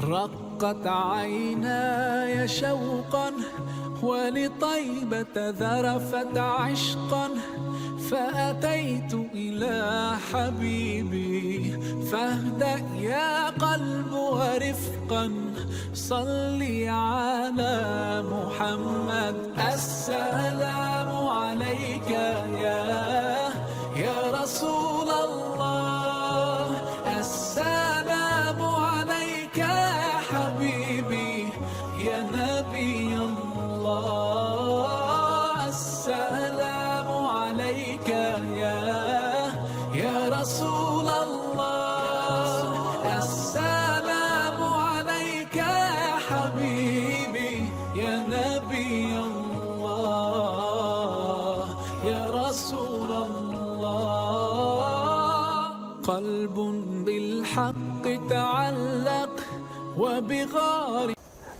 رقت عيناي شوقا ولطيبة ذرفت عشقا فأتيت إلى حبيبي فاهدأ يا قلب ورفقا صلي على محمد. السلام عليك يا رسول الله، السلام عليك يا حبيبي يا نبي الله، السلام عليك يا رسول الله، السلام عليك يا حبيبي يا نبي الله يا رسول الله. قلب بالحق تعلق وبغار.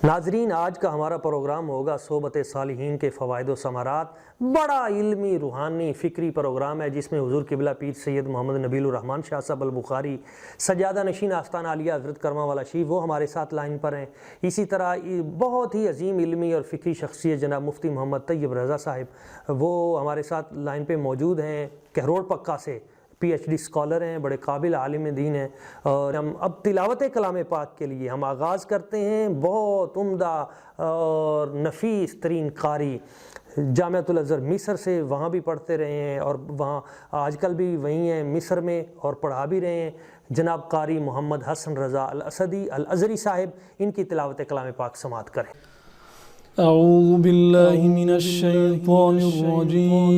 ناظرین، آج کا ہمارا پروگرام ہوگا صحبت صالحین کے فوائد و ثمرات. بڑا علمی، روحانی، فکری پروگرام ہے جس میں حضور قبلہ پیر سید محمد نبیل الرحمن شاہ صاحب البخاری، سجادہ نشین آستانہ عالیہ حضرت کرما والا شیخ، وہ ہمارے ساتھ لائن پر ہیں. اسی طرح بہت ہی عظیم علمی اور فکری شخصیت جناب مفتی محمد طیب رضا صاحب، وہ ہمارے ساتھ لائن پہ موجود ہیں. کہروڑ پکا سے PhD اسکالر ہیں، بڑے قابل عالم دین ہیں. اور ہم اب تلاوت کلام پاک کے لیے ہم آغاز کرتے ہیں. بہت عمدہ اور نفیس ترین قاری جامعۃ الازہر مصر سے، وہاں بھی پڑھتے رہے ہیں اور وہاں آج کل بھی وہیں ہیں مصر میں اور پڑھا بھی رہے ہیں، جناب قاری محمد حسن رضا الاسدی الازہری صاحب. ان کی تلاوت کلام پاک سماعت کریں. اعوذ باللہ من الشیطان الرجیم.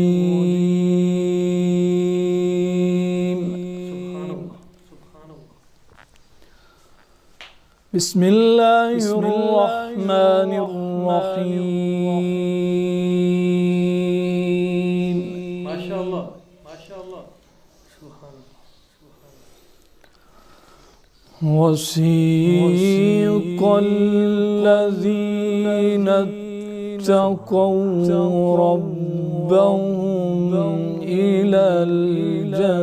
بسم اللہ الرحمن الرحیم. ماشاءاللہ ماشاءاللہ. وسیق الذین اتقوا ربهم إلى الجنة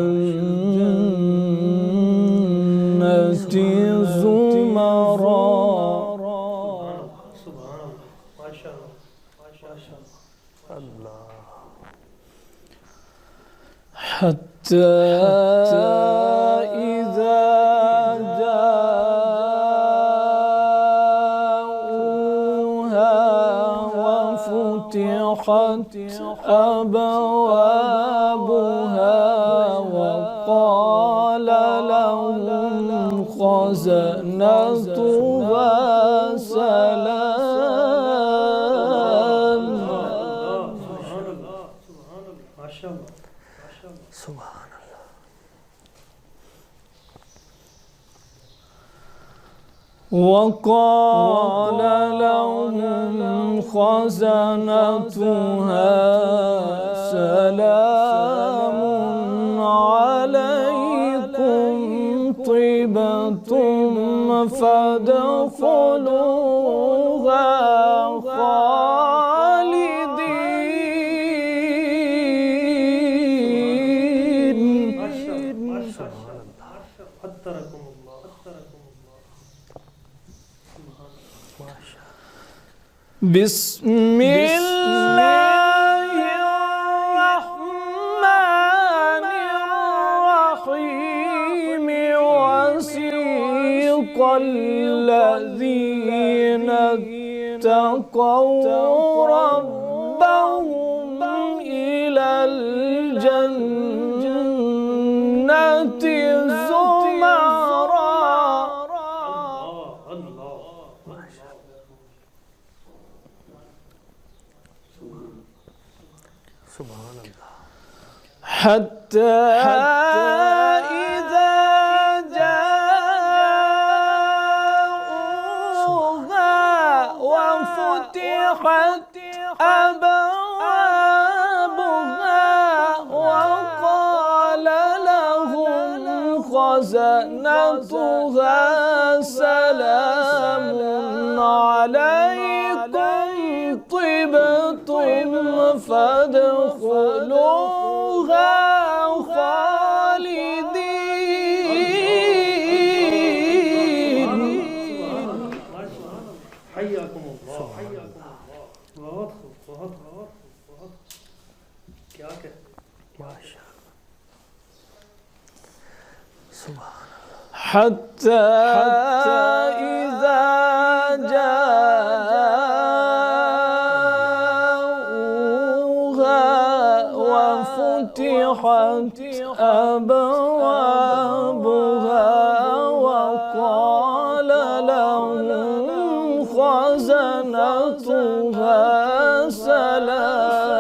زمرا. حتى إذا جاءوها وفتحت أبوابها وقال لهم خزنتها سلام. سبحان اللہ. وقال لهم خزنتها سلام عليكم طبتم فادخلوها خالدين. بسم الله الرحمن الرحيم. وسيق الذين اتقوا ربهم إلى الجنة زمرا. سبحان اللہ. حتى إذا جاءوها وفتحت أبوابها وقال لهم خزنتها سلام عليكم طبتم فادخلوها خالدين. حتى إذا جاءوها وفتحت أبوابها وقال لهم خزنتها سلام.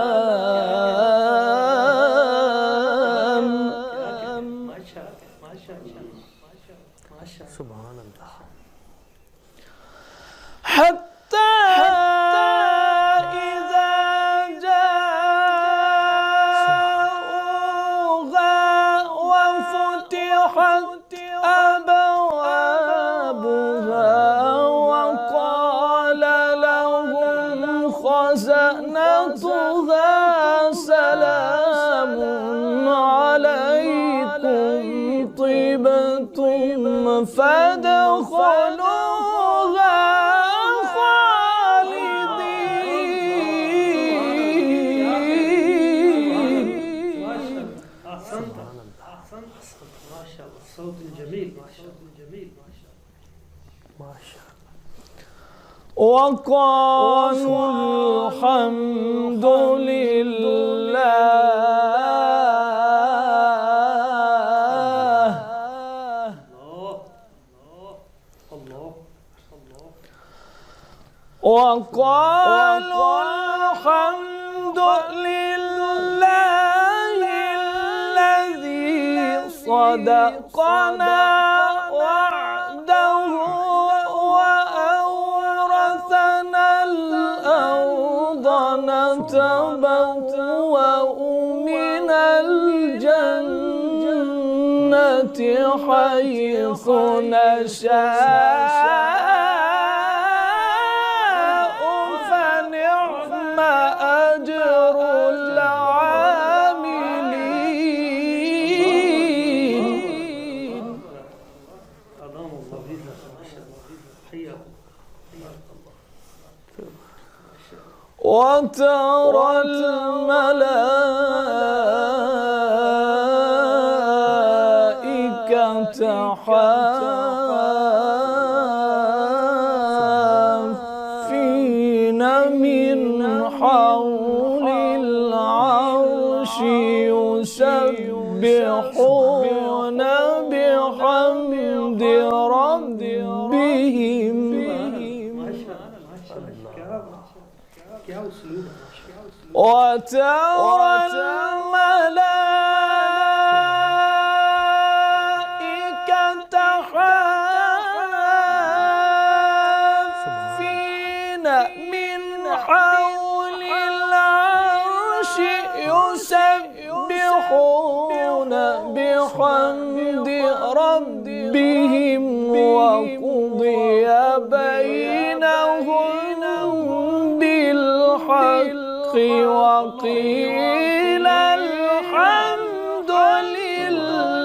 سبحان اللہ. حتى إذا جاءوها وفتحت أبوابها وقال لهم خزنتها سلام عليكم طبتم فادخلوها خالدين. وقالوا الحمد لله. وقالوا الحمد لله الذي صدقنا وعده وأورثنا الأرض نتبوأ من الجنة حيث نشاء فنعم أجر العاملين. وترى الملائكة حافين من حول العرش يسبحون بحمد ربهم. وترى الملائكة حافين من حول العرش يسبحون بحمد ربهم وقضي بينهم بالحق وقيل الحمد لله.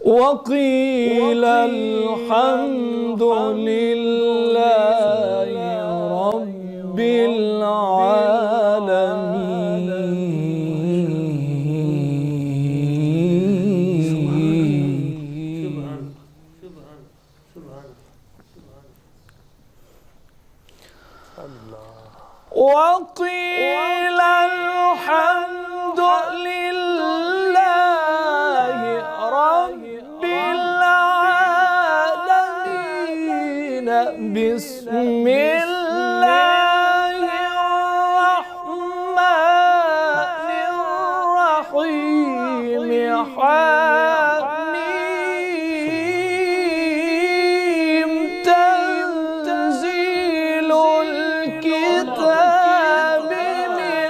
وقيل الحمد لله رب وقيل الحمد لله رب العالمين. بسم الله الرحمن الرحيم. حميم. تنزيل الكتاب من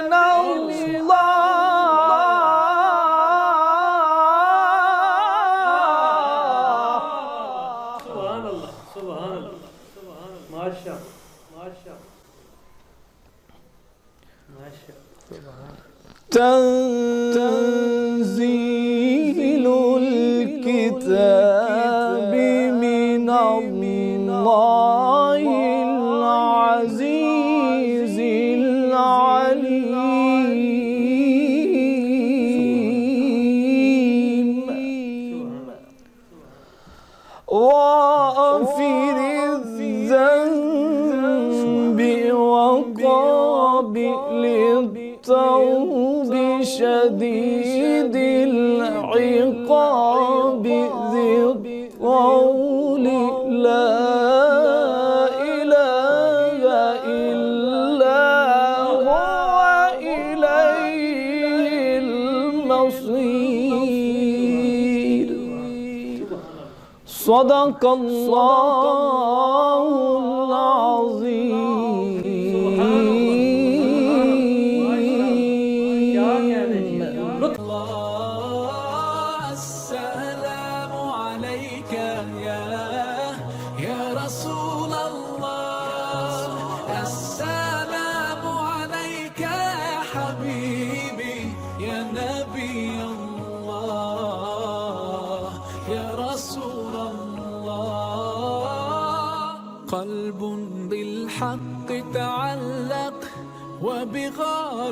تنزيل الكتاب من الله العزيز عصوا بشديد العقاب ذي الطول لا إله إلا هو إليه المصير صدق الله السلام عليك يا رسول الله السلام عليك يا حبيبي يا نبي الله يا رسول الله قلب بالحق تعلق وبغار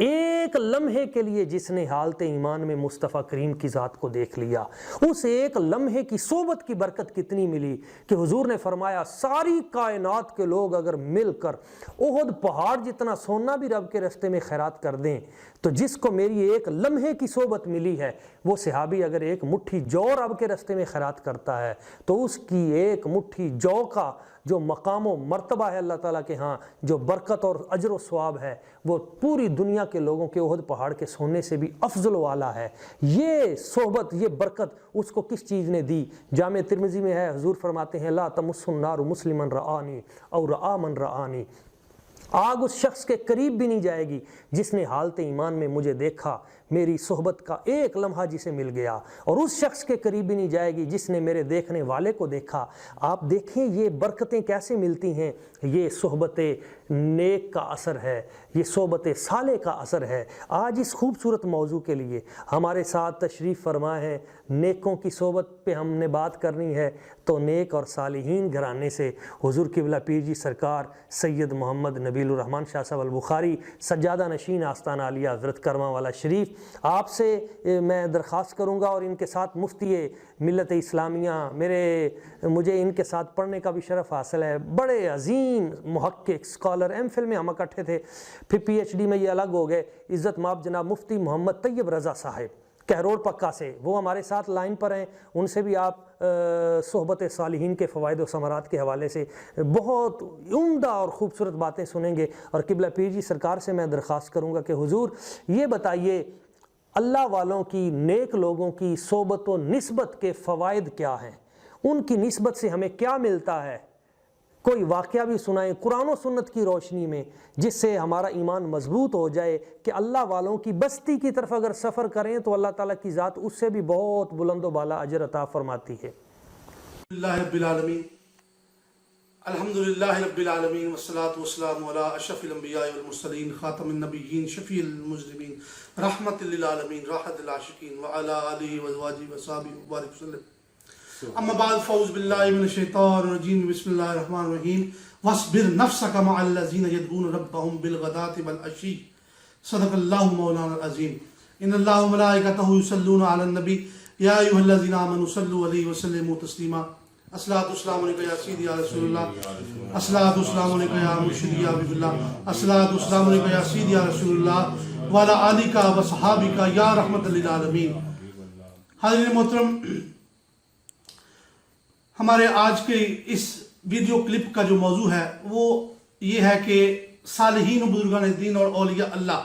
ایک لمحے کے لیے جس نے حالت ایمان میں مصطفیٰ کریم کی ذات کو دیکھ لیا، اس ایک لمحے کی صحبت کی برکت کتنی ملی کہ حضور نے فرمایا ساری کائنات کے لوگ اگر مل کر احد پہاڑ جتنا سونا بھی رب کے راستے میں خیرات کر دیں تو جس کو میری ایک لمحے کی صحبت ملی ہے، وہ صحابی اگر ایک مٹھی جو رب کے راستے میں خیرات کرتا ہے تو اس کی ایک مٹھی جو کا جو مقام و مرتبہ ہے اللہ تعالیٰ کے ہاں، جو برکت اور اجر و ثواب ہے، وہ پوری دنیا کے لوگوں کے احد پہاڑ کے سونے سے بھی افضل و اعلیٰ ہے۔ یہ صحبت، یہ برکت اس کو کس چیز نے دی؟ جامع ترمذی میں ہے، حضور فرماتے ہیں لا تمس النار مسلما رآنی او رآ من رآنی، آگ اس شخص کے قریب بھی نہیں جائے گی جس نے حالت ایمان میں مجھے دیکھا، میری صحبت کا ایک لمحہ جسے مل گیا، اور اس شخص کے قریب بھی نہیں جائے گی جس نے میرے دیکھنے والے کو دیکھا۔ آپ دیکھیں یہ برکتیں کیسے ملتی ہیں، یہ صحبت نیک کا اثر ہے، یہ صحبت صالح کا اثر ہے۔ آج اس خوبصورت موضوع کے لیے ہمارے ساتھ تشریف فرما ہے، نیکوں کی صحبت پہ ہم نے بات کرنی ہے تو نیک اور صالحین گھرانے سے حضور قبلہ پیر جی سرکار سید محمد نبیل الرحمن شاہ صاحب البخاری سجادہ نشین آستانہ عالیہ حضرت کرما والا شریف، آپ سے میں درخواست کروں گا اور ان کے ساتھ مفتی ملت اسلامیہ مجھے ان کے ساتھ پڑھنے کا بھی شرف حاصل ہے، بڑے عظیم محقق اسکالر، ایم فل میں ہم اکٹھے تھے، پھر پی ایچ ڈی میں یہ الگ ہو گئے، عزت مآب جناب مفتی محمد طیب رضا صاحب کہروڑ پکا سے، وہ ہمارے ساتھ لائن پر ہیں، ان سے بھی آپ صحبت صالحین کے فوائد و ثمرات کے حوالے سے بہت عمدہ اور خوبصورت باتیں سنیں گے۔ اور قبلہ پیر جی سرکار سے میں درخواست کروں گا کہ حضور یہ بتائیے اللہ والوں کی، نیک لوگوں کی صحبت و نسبت کے فوائد کیا ہیں، ان کی نسبت سے ہمیں کیا ملتا ہے؟ کوئی واقعہ بھی سنائیں قرآن و سنت کی روشنی میں جس سے ہمارا ایمان مضبوط ہو جائے کہ اللہ والوں کی بستی کی طرف اگر سفر کریں تو اللہ تعالیٰ کی ذات اس سے بھی بہت بلند و بالا اجر عطا فرماتی ہے۔ اللہ رب العالمین، الحمدللہ رب العالمین، والصلاة والسلام علی اشرف الانبیاء والمرسلین، خاتم النبیین، شفیع المذنبین، رحمت للعالمین، راحت العاشقین، وعلی آلہ وازواجہ وصحبہ وبارک وسلم۔ اما بعد، فاعوذ باللہ من الشیطان الرجیم، بسم اللہ الرحمن الرحیم، واصبر نفسک مع الذین یدعون ربهم بالغداة والعشی، صدق اللہ مولانا العظیم۔ ان اللہ وملائکتہ یصلون علی النبی یا ایھا الذین آمنوا صلوا علیہ وسلموا تسلیما۔ الصلاۃ والسلام علیکہ یا سیدی یا رسول اللہ، الصلاۃ والسلام علیکہ یا مرشدی یا حبیب اللہ، الصلاۃ والسلام علیکہ یا سیدی یا رسول اللہ وعلی آلہ وصحابہ یا رحمت للعالمین۔ حاضرین محترم، ہمارے آج کے اس ویڈیو کلپ کا جو موضوع ہے وہ یہ ہے کہ صالحین و بزرگان دین اور اولیاء اللہ،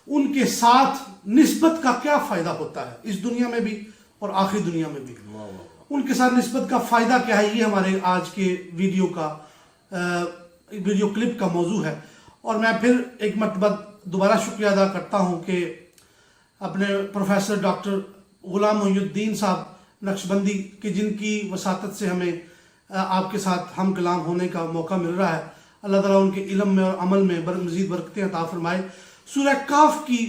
ان کے ساتھ نسبت کا کیا فائدہ ہوتا ہے اس دنیا میں بھی اور آخری دنیا میں بھی، ان کے ساتھ نسبت کا فائدہ کیا ہے، یہ ہمارے آج کے ویڈیو کلپ کا موضوع ہے۔ اور میں پھر ایک مرتبہ دوبارہ شکریہ ادا کرتا ہوں کہ اپنے پروفیسر ڈاکٹر غلام محی الدین صاحب نقشبندی کہ جن کی وساطت سے ہمیں آپ کے ساتھ ہم کلام ہونے کا موقع مل رہا ہے، اللہ تعالیٰ ان کے علم میں اور عمل میں مزید برکتیں عطا فرمائے۔ سورہ کاف کی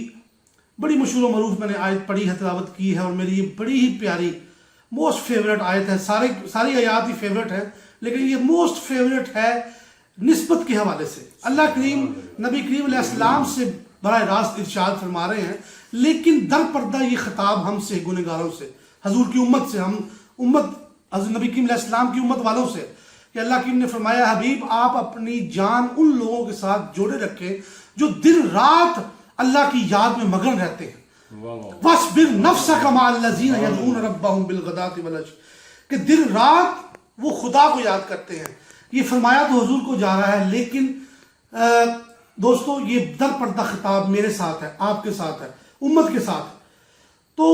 بڑی مشہور و معروف میں نے آیت پڑھی ہے، تلاوت کی ہے، اور میری یہ بڑی ہی پیاری موسٹ فیوریٹ آیت ہے، ساری آیات ہی فیوریٹ ہے لیکن یہ موسٹ فیوریٹ ہے نسبت کے حوالے سے۔ اللہ کریم نبی کریم علیہ السلام سے براہ راست ارشاد فرما رہے ہیں، لیکن در پردہ یہ خطاب ہم سے، گنہگاروں سے، حضور کی امت سے، ہم امت حضرت نبی کریم علیہ السلام کی امت والوں سے، کہ اللہ کریم نے فرمایا حبیب آپ اپنی جان ان لوگوں کے ساتھ جوڑے رکھیں جو دن رات اللہ کی یاد میں مگن رہتے ہیں۔ وَاصْبِرْ نَفْسَكَ مَعَ الَّذِينَ يَدْعُونَ رَبَّهُمْ بِالْغَدَاةِ وَالْعَشِيِّ، کہ دن رات وہ خدا کو یاد کرتے ہیں۔ یہ فرمایا تو حضور کو جا رہا ہے، لیکن دوستو یہ در پردہ خطاب میرے ساتھ ہے، آپ کے ساتھ ہے، امت کے ساتھ۔ تو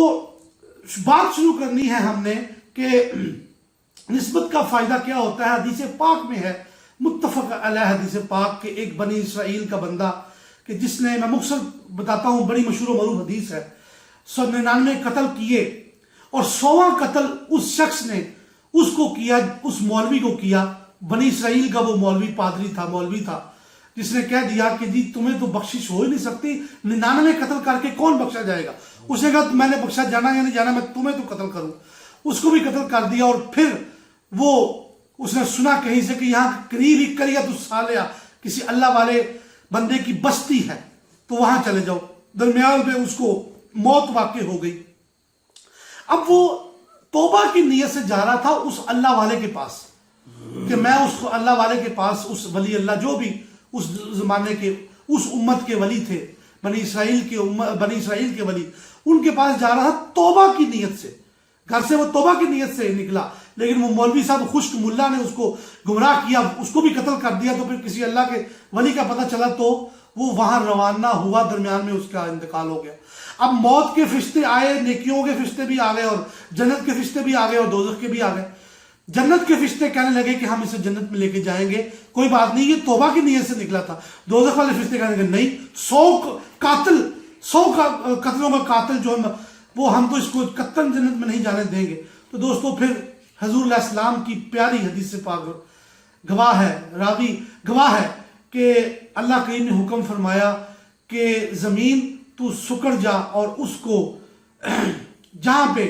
بات شروع کرنی ہے ہم نے کہ نسبت کا فائدہ کیا ہوتا ہے۔ حدیث پاک میں ہے، متفق علیہ حدیث پاک کے ایک بنی اسرائیل کا بندہ کہ جس نے، میں مختصر بتاتا ہوں، بڑی مشہور و معروف حدیث ہے، 99 قتل کیے اور 100واں قتل اس شخص نے اس کو کیا، اس مولوی کو کیا، بنی اسرائیل کا وہ مولوی پادری تھا، مولوی تھا، جس نے کہہ دیا کہ جی تمہیں تو بخشش ہو ہی نہیں سکتی، 99 قتل کر کے کون بخشا جائے گا۔ اس نے کہا میں نے بخشا جانا یا نہیں جانا، میں تمہیں تو قتل کروں۔ اس کو بھی قتل کر دیا، اور پھر وہ اس نے سنا کہیں سے کہ یہاں قریب ہی قریۃ الصالحہ، کسی اللہ والے بندے کی بستی ہے، تو وہاں چلے جاؤ. درمیان میں اس کو موت واقع ہو گئی. اب وہ توبہ کی نیت سے جا رہا تھا اس اللہ والے کے پاس کہ میں اس اللہ والے کے پاس, اس ولی اللہ جو بھی اس زمانے کے اس امت کے ولی تھے, بنی اسرائیل کے ولی, ان کے پاس جا رہا توبہ کی نیت سے. گھر سے وہ توبہ کی نیت سے نکلا, لیکن وہ مولوی صاحب خشک ملا نے اس کو گمراہ کیا, اس کو بھی قتل کر دیا. تو پھر کسی اللہ کے ولی کا پتہ چلا تو وہ وہاں روانہ ہوا, درمیان میں اس کا انتقال ہو گیا. اب موت کے فرشتے آئے, نیکیوں کے فرشتے بھی آ گئے اور جنت کے فرشتے بھی آ گئے اور دوزخ کے بھی آ گئے. جنت کے فرشتے کہنے لگے کہ ہم اسے جنت میں لے کے جائیں گے, کوئی بات نہیں, یہ توبہ کی نیت سے نکلا تھا. دوزخ والے فرشتے کہنے لگے نہیں, 100 قتلوں کا قاتل جو ہے وہ ہم تو اس کو قطعاً جنت میں نہیں جانے دیں گے. تو دوستو پھر حضور علیہ السلام کی پیاری حدیث سے پاک گواہ ہے, راوی گواہ ہے کہ اللہ کریم نے حکم فرمایا کہ زمین تو سکڑ جا اور اس کو جہاں پہ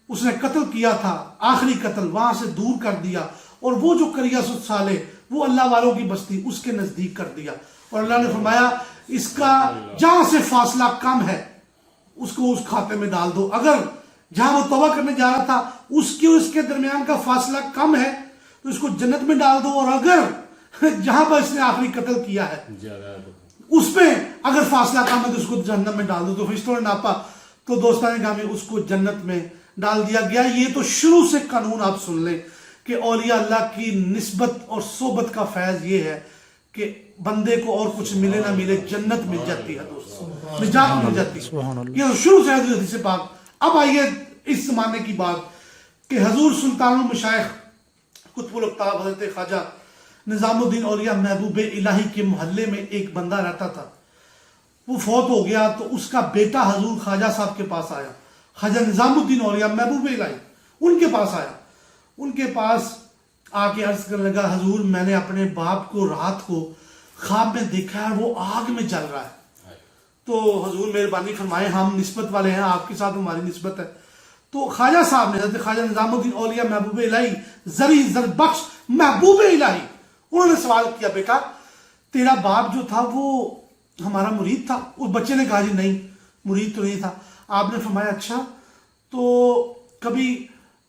اس نے قتل کیا تھا, آخری قتل, وہاں سے دور کر دیا, اور وہ جو قریہ صالح وہ اللہ والوں کی بستی اس کے نزدیک کر دیا. اور اللہ نے فرمایا اس کا جہاں سے فاصلہ کم ہے اس کو اس کھاتے میں ڈال دو. اگر جہاں وہ توبہ کرنے جا رہا تھا اس کے درمیان کا فاصلہ کم ہے تو اس کو جنت میں ڈال دو, اور اگر جہاں پر اس نے آخری قتل کیا ہے اس پہ اگر فاصلہ کم ہے تو اس کو جہنم میں ڈال دو. تو فرشتوں نے ناپا تو دوستان گرامی اس کو جنت میں ڈال دیا گیا. یہ تو شروع سے قانون آپ سن لیں کہ اولیاء اللہ کی نسبت اور صحبت کا فیض یہ ہے کہ بندے کو اور کچھ ملے نہ ملے جنت مل جاتی ہے دوستوں, نجات مل جاتی ہے. یہ شروع سے حدیث پاک. اب آئیے اس زمانے کی بات کہ حضور سلطان المشائخ قطب الاقطاب حضرت خواجہ نظام الدین اولیاء محبوب الہی کے محلے میں ایک بندہ رہتا تھا. وہ فوت ہو گیا تو اس کا بیٹا حضور خواجہ صاحب کے پاس آیا, خواجہ نظام الدین اولیاء محبوب الہی ان کے پاس آیا. ان کے پاس آ کے عرض کرنے لگا حضور میں نے اپنے باپ کو رات کو خواب میں دیکھا ہے وہ آگ میں جل رہا ہے. تو حضور مہربانی فرمائے ہم نسبت والے ہیں, آپ کے ساتھ ہماری نسبت ہے. تو خواجہ صاحب نے حضرت خواجہ نظام الدین اولیاء محبوب الہی زری زر بخش محبوب الہی, انہوں نے سوال کیا بیٹا تیرا باپ جو تھا وہ ہمارا مرید تھا؟ اس بچے نے کہا جی نہیں مرید تو نہیں تھا. آپ نے فرمایا اچھا تو کبھی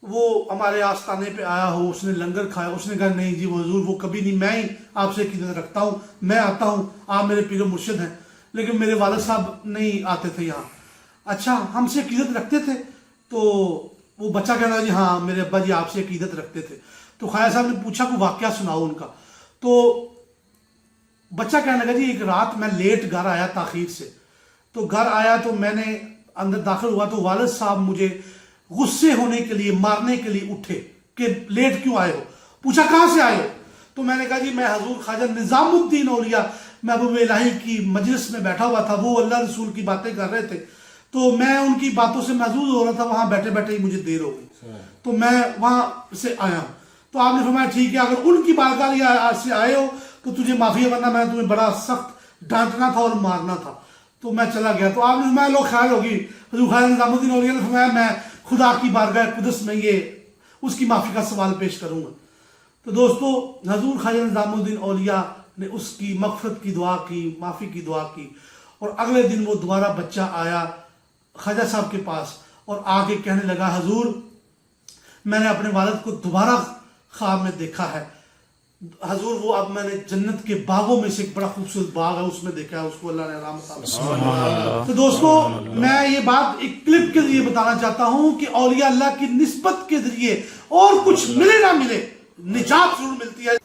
وہ ہمارے آستانے پہ آیا ہو, اس نے لنگر کھایا؟ اس نے کہا نہیں جی وہ حضور وہ کبھی نہیں, میں ہی آپ سے عقیدت رکھتا ہوں, میں آتا ہوں, آپ میرے پیر و مرشد ہیں, لیکن میرے والد صاحب نہیں آتے تھے یہاں. اچھا ہم سے عقیدت رکھتے تھے؟ تو وہ بچہ کہنا جی ہاں میرے ابا جی آپ سے عقیدت رکھتے تھے. تو خواجہ صاحب نے پوچھا کوئی واقعہ سناؤ ان کا. تو بچہ کہنے لگا جی ایک رات میں لیٹ گھر آیا تاخیر سے, تو گھر آیا تو میں نے اندر داخل ہوا تو والد صاحب مجھے غصے ہونے کے لیے مارنے کے لیے اٹھے کہ لیٹ کیوں آئے ہو. پوچھا کہاں سے آئے ہو؟ تو میں نے کہا جی میں حضور خواجہ نظام الدین اولیاء محبوب الہی کی مجلس میں بیٹھا ہوا تھا, وہ اللہ رسول کی باتیں کر رہے تھے تو میں ان کی باتوں سے محظوظ ہو رہا تھا, وہاں بیٹھے بیٹھے ہی مجھے دیر ہو گئی تو میں وہاں سے آیا ہوں. تو آپ نے فرمایا ٹھیک ہے اگر ان کی بارگاہ سے آئے ہو تو تجھے معافی ہے, ورنہ میں تمہیں بڑا سخت ڈانٹنا تھا اور مارنا تھا. تو میں چلا گیا. تو آپ نے فرمایا لوگ خیال ہوگی حضور خواجہ نظام الدین اولیاء نے فرمایا میں خدا کی بارگاہ قدس میں یہ اس کی معافی کا سوال پیش کروں گا. تو دوستو حضور خواجہ نظام الدین اولیاء نے اس کی مغفرت کی دعا کی, معافی کی دعا کی, اور اگلے دن وہ دوبارہ بچہ آیا خواجہ صاحب کے پاس اور آ کے کہنے لگا حضور میں نے اپنے والد کو دوبارہ خواب میں دیکھا ہے حضور, وہ اب میں نے جنت کے باغوں میں سے ایک بڑا خوبصورت باغ ہے اس میں دیکھا ہے, اس کو اللہ نے علامت. تو دوستو میں یہ بات ایک کلپ کے ذریعے بتانا چاہتا ہوں کہ اولیاء اللہ کی نسبت کے ذریعے اور کچھ ملے نہ ملے نجات ضرور ملتی ہے.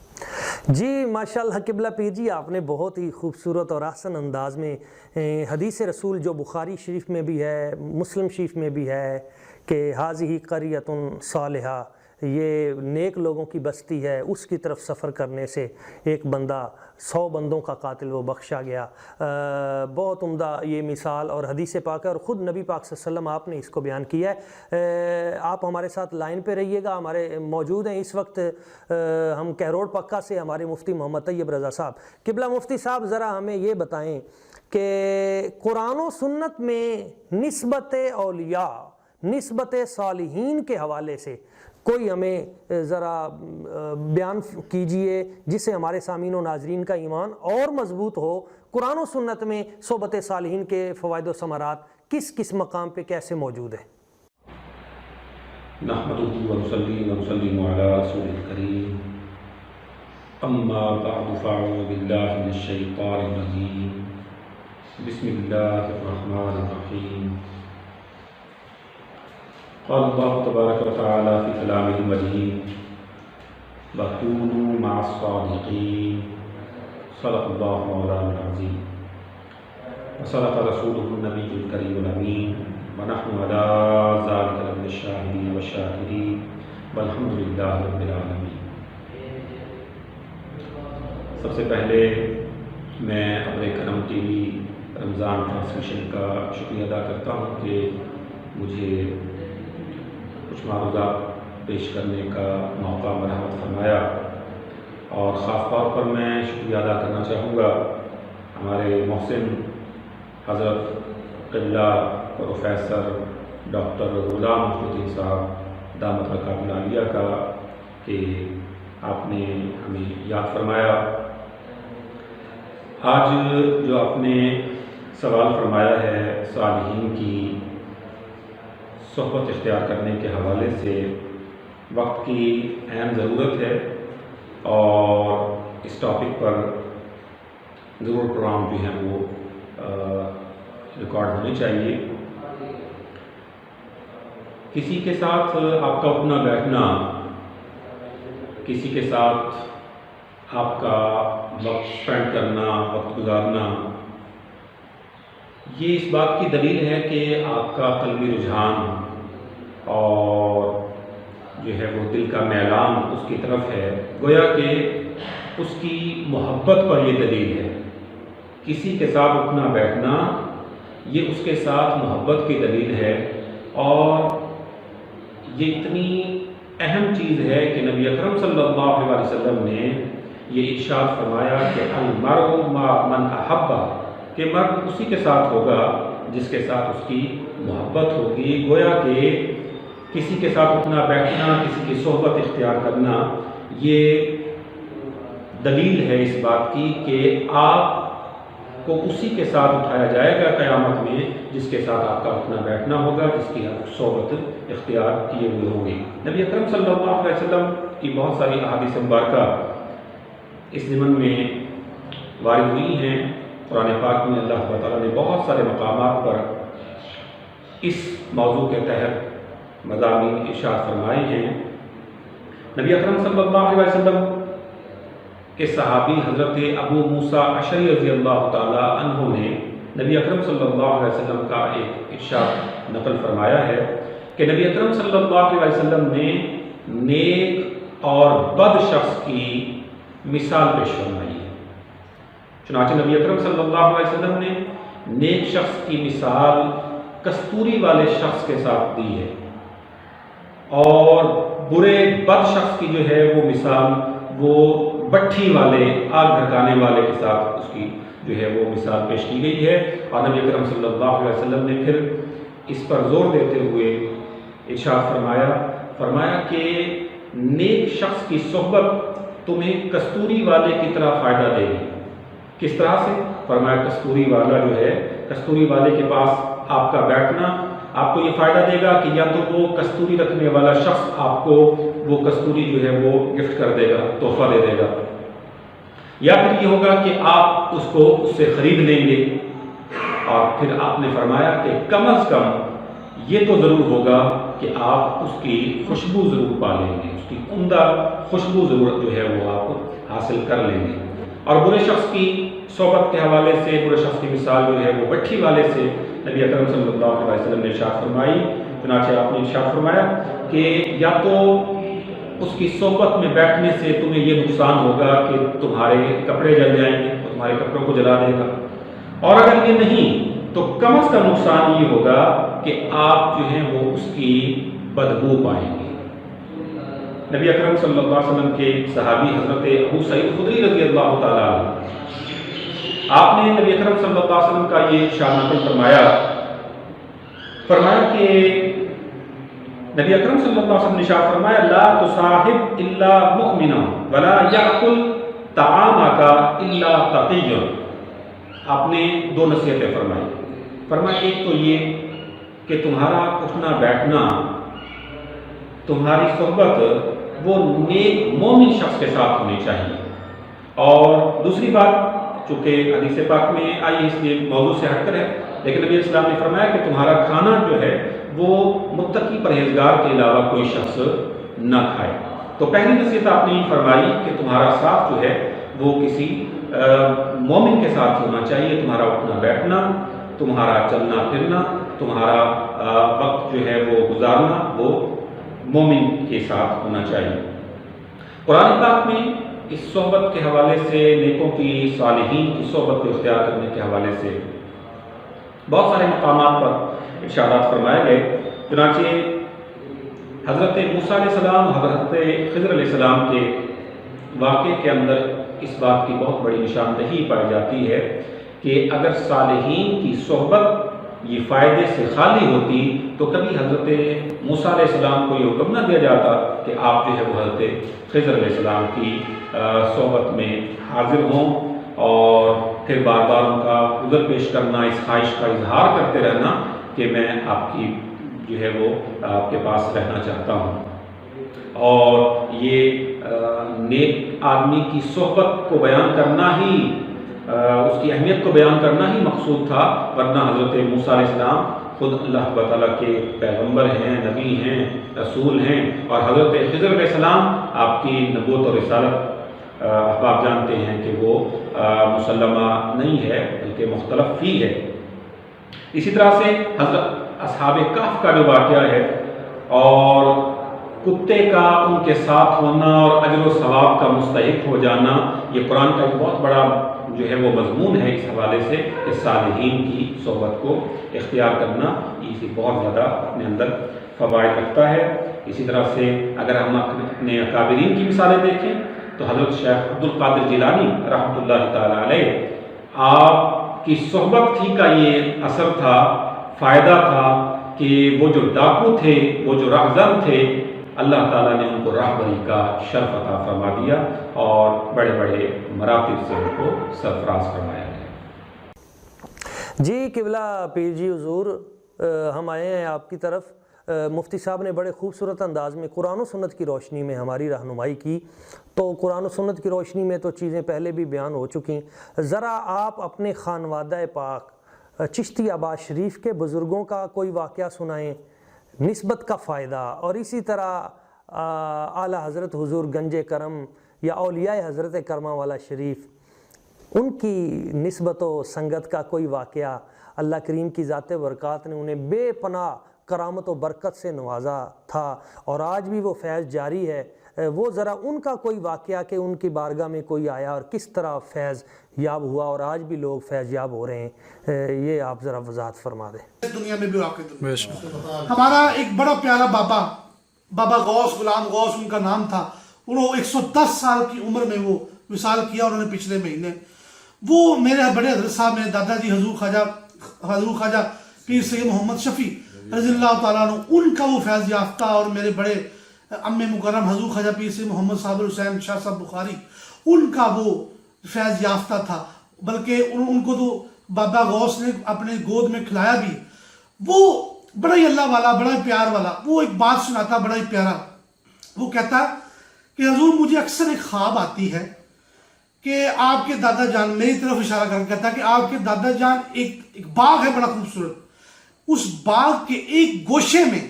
جی ماشاءاللہ قبلہ پیر جی آپ نے بہت ہی خوبصورت اور احسن انداز میں حدیث رسول جو بخاری شریف میں بھی ہے مسلم شریف میں بھی ہے کہ حاذہ قریۃ صالحہ, یہ نیک لوگوں کی بستی ہے, اس کی طرف سفر کرنے سے ایک بندہ 100 بندوں کا قاتل وہ بخشا گیا. بہت عمدہ یہ مثال اور حدیث پاک ہے, اور خود نبی پاک صلی اللہ علیہ وسلم آپ نے اس کو بیان کیا ہے. آپ ہمارے ساتھ لائن پہ رہیے گا, ہمارے موجود ہیں اس وقت ہم کہروڑ پکا سے ہمارے مفتی محمد طیب رضا صاحب. قبلہ مفتی صاحب ذرا ہمیں یہ بتائیں کہ قرآن و سنت میں نسبت اولیاء, نسبت صالحین کے حوالے سے کوئی ہمیں ذرا بیان کیجئے جس سے ہمارے سامعین و ناظرین کا ایمان اور مضبوط ہو, قرآن و سنت میں صحبت صالحین کے فوائد و ثمرات کس کس مقام پہ کیسے موجود ہیں؟ نحمدہ ونصلی ونسلم علی رسول الکریم اما بعد فاعوذ باللہ من الشیطان الرجیم بسم اللہ الرحمن الرحیم قال اللہ تبارک و تعالی فی کلامہ المجید وَكُونُوا مَعَ الصَّادِقِينَ صدق اللہ مولانا العظیم وصدق رسولہ النبی الکریم الامین ونحن علی ذلک لمن الشاہدین والشاکرین والحمد للہ رب العالمین۔ سب سے پہلے میں ابر کرم ٹی وی رمضان ٹرانسمیشن کا شکریہ ادا کرتا ہوں کہ مجھے کچھ معروضات پیش کرنے کا موقع مرحمت فرمایا، اور خاص طور پر میں شکریہ ادا کرنا چاہوں گا ہمارے محسن حضرت قبلہ پروفیسر ڈاکٹر غلام محی الدین صاحب دامت برکاتہ العالیہ کا کہ آپ نے ہمیں یاد فرمایا۔ آج جو آپ نے سوال فرمایا ہے صالحین کی صحبت اختیار کرنے کے حوالے سے، وقت کی اہم ضرورت ہے اور اس ٹاپک پر ضرور پروگرام جو ہیں وہ ریکارڈ ہونے چاہیے۔ کسی کے ساتھ آپ کا اٹھنا بیٹھنا، کسی کے ساتھ آپ کا وقت اسپینڈ کرنا، وقت گزارنا، یہ اس بات کی دلیل ہے کہ آپ کا قلبی رجحان اور جو ہے وہ دل کا میلان اس کی طرف ہے، گویا کہ اس کی محبت پر یہ دلیل ہے۔ کسی کے ساتھ اٹھنا بیٹھنا یہ اس کے ساتھ محبت کی دلیل ہے، اور یہ اتنی اہم چیز ہے کہ نبی اکرم صلی اللہ علیہ وسلم نے یہ ارشاد فرمایا کہ المرء مع من احب، کہ مرد اسی کے ساتھ ہوگا جس کے ساتھ اس کی محبت ہوگی۔ گویا کہ کسی کے ساتھ اٹھنا بیٹھنا، کسی کی صحبت اختیار کرنا، یہ دلیل ہے اس بات کی کہ آپ کو اسی کے ساتھ اٹھایا جائے گا قیامت میں جس کے ساتھ آپ کا اٹھنا بیٹھنا ہوگا، جس کی صحبت اختیار کیے ہوئے ہوں گے۔ نبی اکرم صلی اللہ علیہ وسلم کی بہت ساری احادیث مبارکہ اس ضمن میں وارد ہوئی ہیں۔ قرآن پاک میں اللہ تعالیٰ نے بہت سارے مقامات پر اس موضوع کے تحت مضامین ارشاد فرمائے ہیں۔ نبی اکرم صلی اللہ علیہ وسلم کے صحابی حضرت ابو موسیٰ اشعری رضی اللہ تعالیٰ عنہ نے نبی اکرم صلی اللہ علیہ وسلم کا ایک ارشاد نقل فرمایا ہے کہ نبی اکرم صلی اللہ علیہ وسلم نے نیک اور بد شخص کی مثال پیش فرمائی ہے۔ چنانچہ نبی اکرم صلی اللہ علیہ وسلم نے نیک شخص کی مثال کستوری والے شخص کے ساتھ دی ہے، اور برے بد شخص کی جو ہے وہ مثال وہ بٹھی والے، آگ بھڑکانے والے کے ساتھ اس کی جو ہے وہ مثال پیش کی گئی ہے۔ اور نبی اکرم صلی اللہ علیہ وسلم نے پھر اس پر زور دیتے ہوئے ارشاد فرمایا کہ نیک شخص کی صحبت تمہیں کستوری والے کی طرح فائدہ دے گی۔ کس طرح سے؟ فرمایا کستوری والا جو ہے، کستوری والے کے پاس آپ کا بیٹھنا آپ کو یہ فائدہ دے گا کہ یا تو وہ کستوری رکھنے والا شخص آپ کو وہ کستوری جو ہے وہ گفٹ کر دے گا، تحفہ دے دے گا، یا پھر یہ ہوگا کہ آپ اس کو اس سے خرید لیں گے۔ اور پھر آپ نے فرمایا کہ کم از کم یہ تو ضرور ہوگا کہ آپ اس کی خوشبو ضرور پا لیں گے، اس کی عمدہ خوشبو ضرور جو ہے وہ آپ حاصل کر لیں گے۔ اور برے شخص کی صحبت کے حوالے سے، برے شخص کی مثال جو ہے وہ بٹھی والے سے نبی اکرم صلی اللہ علیہ وسلم نے ارشاد فرمائی۔ چنانچہ آپ نے ارشاد فرمایا کہ یا تو اس کی صحبت میں بیٹھنے سے تمہیں یہ نقصان ہوگا کہ تمہارے کپڑے جل جائیں گے، تمہارے کپڑوں کو جلا دے گا، اور اگر یہ نہیں تو کم از کم نقصان یہ ہوگا کہ آپ جو ہیں وہ اس کی بدبو پائیں گے۔ نبی اکرم صلی اللہ علیہ وسلم کے صحابی حضرت ابو سعید خدری رضی اللہ تعالیٰ عنہ، آپ نے نبی اکرم صلی اللہ علیہ وسلم کا یہ ارشاد نقل فرمایا کہ نبی اکرم صلی اللہ علیہ وسلم نے ارشاد فرمایا لا تصاحب الا مؤمنا ولا یاکل طعامک الا تقی۔ آپ نے دو نصیحتیں فرمائی. فرمایا ایک تو یہ کہ تمہارا اٹھنا بیٹھنا، تمہاری صحبت وہ نیک مومن شخص کے ساتھ ہونی چاہیے. اور دوسری بات چونکہ حدیث پاک میں آئی اس لیے موضوع سے ہٹ کر ہے، لیکن نبی اسلام نے فرمایا کہ تمہارا کھانا جو ہے وہ متقی پرہیزگار کے علاوہ کوئی شخص نہ کھائے. تو پہلی نصیحت آپ نے یہ فرمائی کہ تمہارا ساتھ جو ہے وہ کسی مومن کے ساتھ ہونا چاہیے. تمہارا اٹھنا بیٹھنا، تمہارا چلنا پھرنا، تمہارا وقت جو ہے وہ گزارنا وہ مومن کے ساتھ ہونا چاہیے. قرآن پاک میں اس صحبت کے حوالے سے، نیکوں کی، صالحین کی صحبت کو اختیار کرنے کے حوالے سے بہت سارے مقامات پر ارشادات فرمائے گئے. چنانچہ حضرت موسیٰ علیہ السلام اور حضرت خضر علیہ السلام کے واقعے کے اندر اس بات کی بہت بڑی نشاندہی پائی جاتی ہے کہ اگر صالحین کی صحبت یہ فائدے سے خالی ہوتی تو کبھی حضرت موسیٰ علیہ السلام کو یہ حکم نہ دیا جاتا کہ آپ جو ہے وہ حضرت خضر علیہ السلام کی صحبت میں حاضر ہوں اور پھر بار بار ان کا عذر پیش کرنا، اس خواہش کا اظہار کرتے رہنا کہ میں آپ کی جو ہے وہ آپ کے پاس رہنا چاہتا ہوں. اور یہ نیک آدمی کی صحبت کو بیان کرنا ہی، اس کی اہمیت کو بیان کرنا ہی مقصود تھا، ورنہ حضرت موسیٰ علیہ السلام خود اللہ تعالیٰ کے پیغمبر ہیں، نبی ہیں، رسول ہیں، اور حضرت خضر علیہ السلام آپ کی نبوت اور رسالت آپ جانتے ہیں کہ وہ مسلمہ نہیں ہے بلکہ مختلف ہی ہے. اسی طرح سے حضرت اصحاب کہف کا جو واقعہ ہے اور کتے کا ان کے ساتھ ہونا اور اجر و ثواب کا مستحق ہو جانا، یہ قرآن کا ایک بہت بڑا جو ہے وہ مضمون ہے اس حوالے سے کہ صالحین کی صحبت کو اختیار کرنا یہ بہت زیادہ اپنے اندر فوائد رکھتا ہے. اسی طرح سے اگر ہم اپنے اکابرین کی مثالیں دیکھیں تو حضرت شیخ عبد القادر جیلانی رحمۃ اللہ تعالیٰ علیہ، آپ کی صحبت ہی کا یہ اثر تھا، فائدہ تھا کہ وہ جو ڈاکو تھے، وہ جو راہزن تھے، اللہ تعالیٰ نے ان کو راہبری کا شرف عطا فرما دیا اور بڑے بڑے مراتب سے ان کو سرفراز فرمایا گیا. جی قبلہ پیر جی حضور، ہم آئے ہیں آپ کی طرف. مفتی صاحب نے بڑے خوبصورت انداز میں قرآن و سنت کی روشنی میں ہماری رہنمائی کی. تو قرآن و سنت کی روشنی میں تو چیزیں پہلے بھی بیان ہو چکی. ذرا آپ اپنے خانوادہ پاک چشتی آباد شریف کے بزرگوں کا کوئی واقعہ سنائیں، نسبت کا فائدہ، اور اسی طرح اعلیٰ حضرت حضور گنج کرم یا اولیاء حضرت کرما والا شریف، ان کی نسبت و سنگت کا کوئی واقعہ. اللہ کریم کی ذات برکات نے انہیں بے پناہ کرامت و برکت سے نوازا تھا اور آج بھی وہ فیض جاری ہے. وہ ذرا ان کا کوئی واقعہ کہ ان کی بارگاہ میں کوئی آیا اور کس طرح فیض یاب ہوا اور آج بھی لوگ فیض یاب ہو رہے ہیں، یہ آپ ذرا وضاحت فرما دیں. دنیا میں بھی واقع ہمارا ایک بڑا پیارا بابا غوث، غلام غوث ان کا نام تھا. انہوں 110 سال کی عمر میں وہ وصال کیا انہوں نے پچھلے مہینے. وہ میرے بڑے حضرت صاحب نے دادا جی حضور خواجہ پیر سید محمد شفیع رضی اللہ تعالیٰ عنہ، ان کا وہ فیض یافتہ، اور میرے بڑے ام مکرم حضور خواجہ پیر سید محمد صاحب حسین شاہ صاحب بخاری، ان کا وہ فیض یافتہ تھا. بلکہ ان کو تو بابا غوث نے اپنے گود میں کھلایا بھی. وہ بڑا ہی اللہ والا، بڑا ہی پیار والا. وہ ایک بات سناتا بڑا ہی پیارا. وہ کہتا کہ حضور مجھے اکثر ایک خواب آتی ہے کہ آپ کے دادا جان، میری طرف اشارہ کر کے کہتا کہ آپ کے دادا جان ایک باغ ہے بڑا خوبصورت، اس باغ کے ایک گوشے میں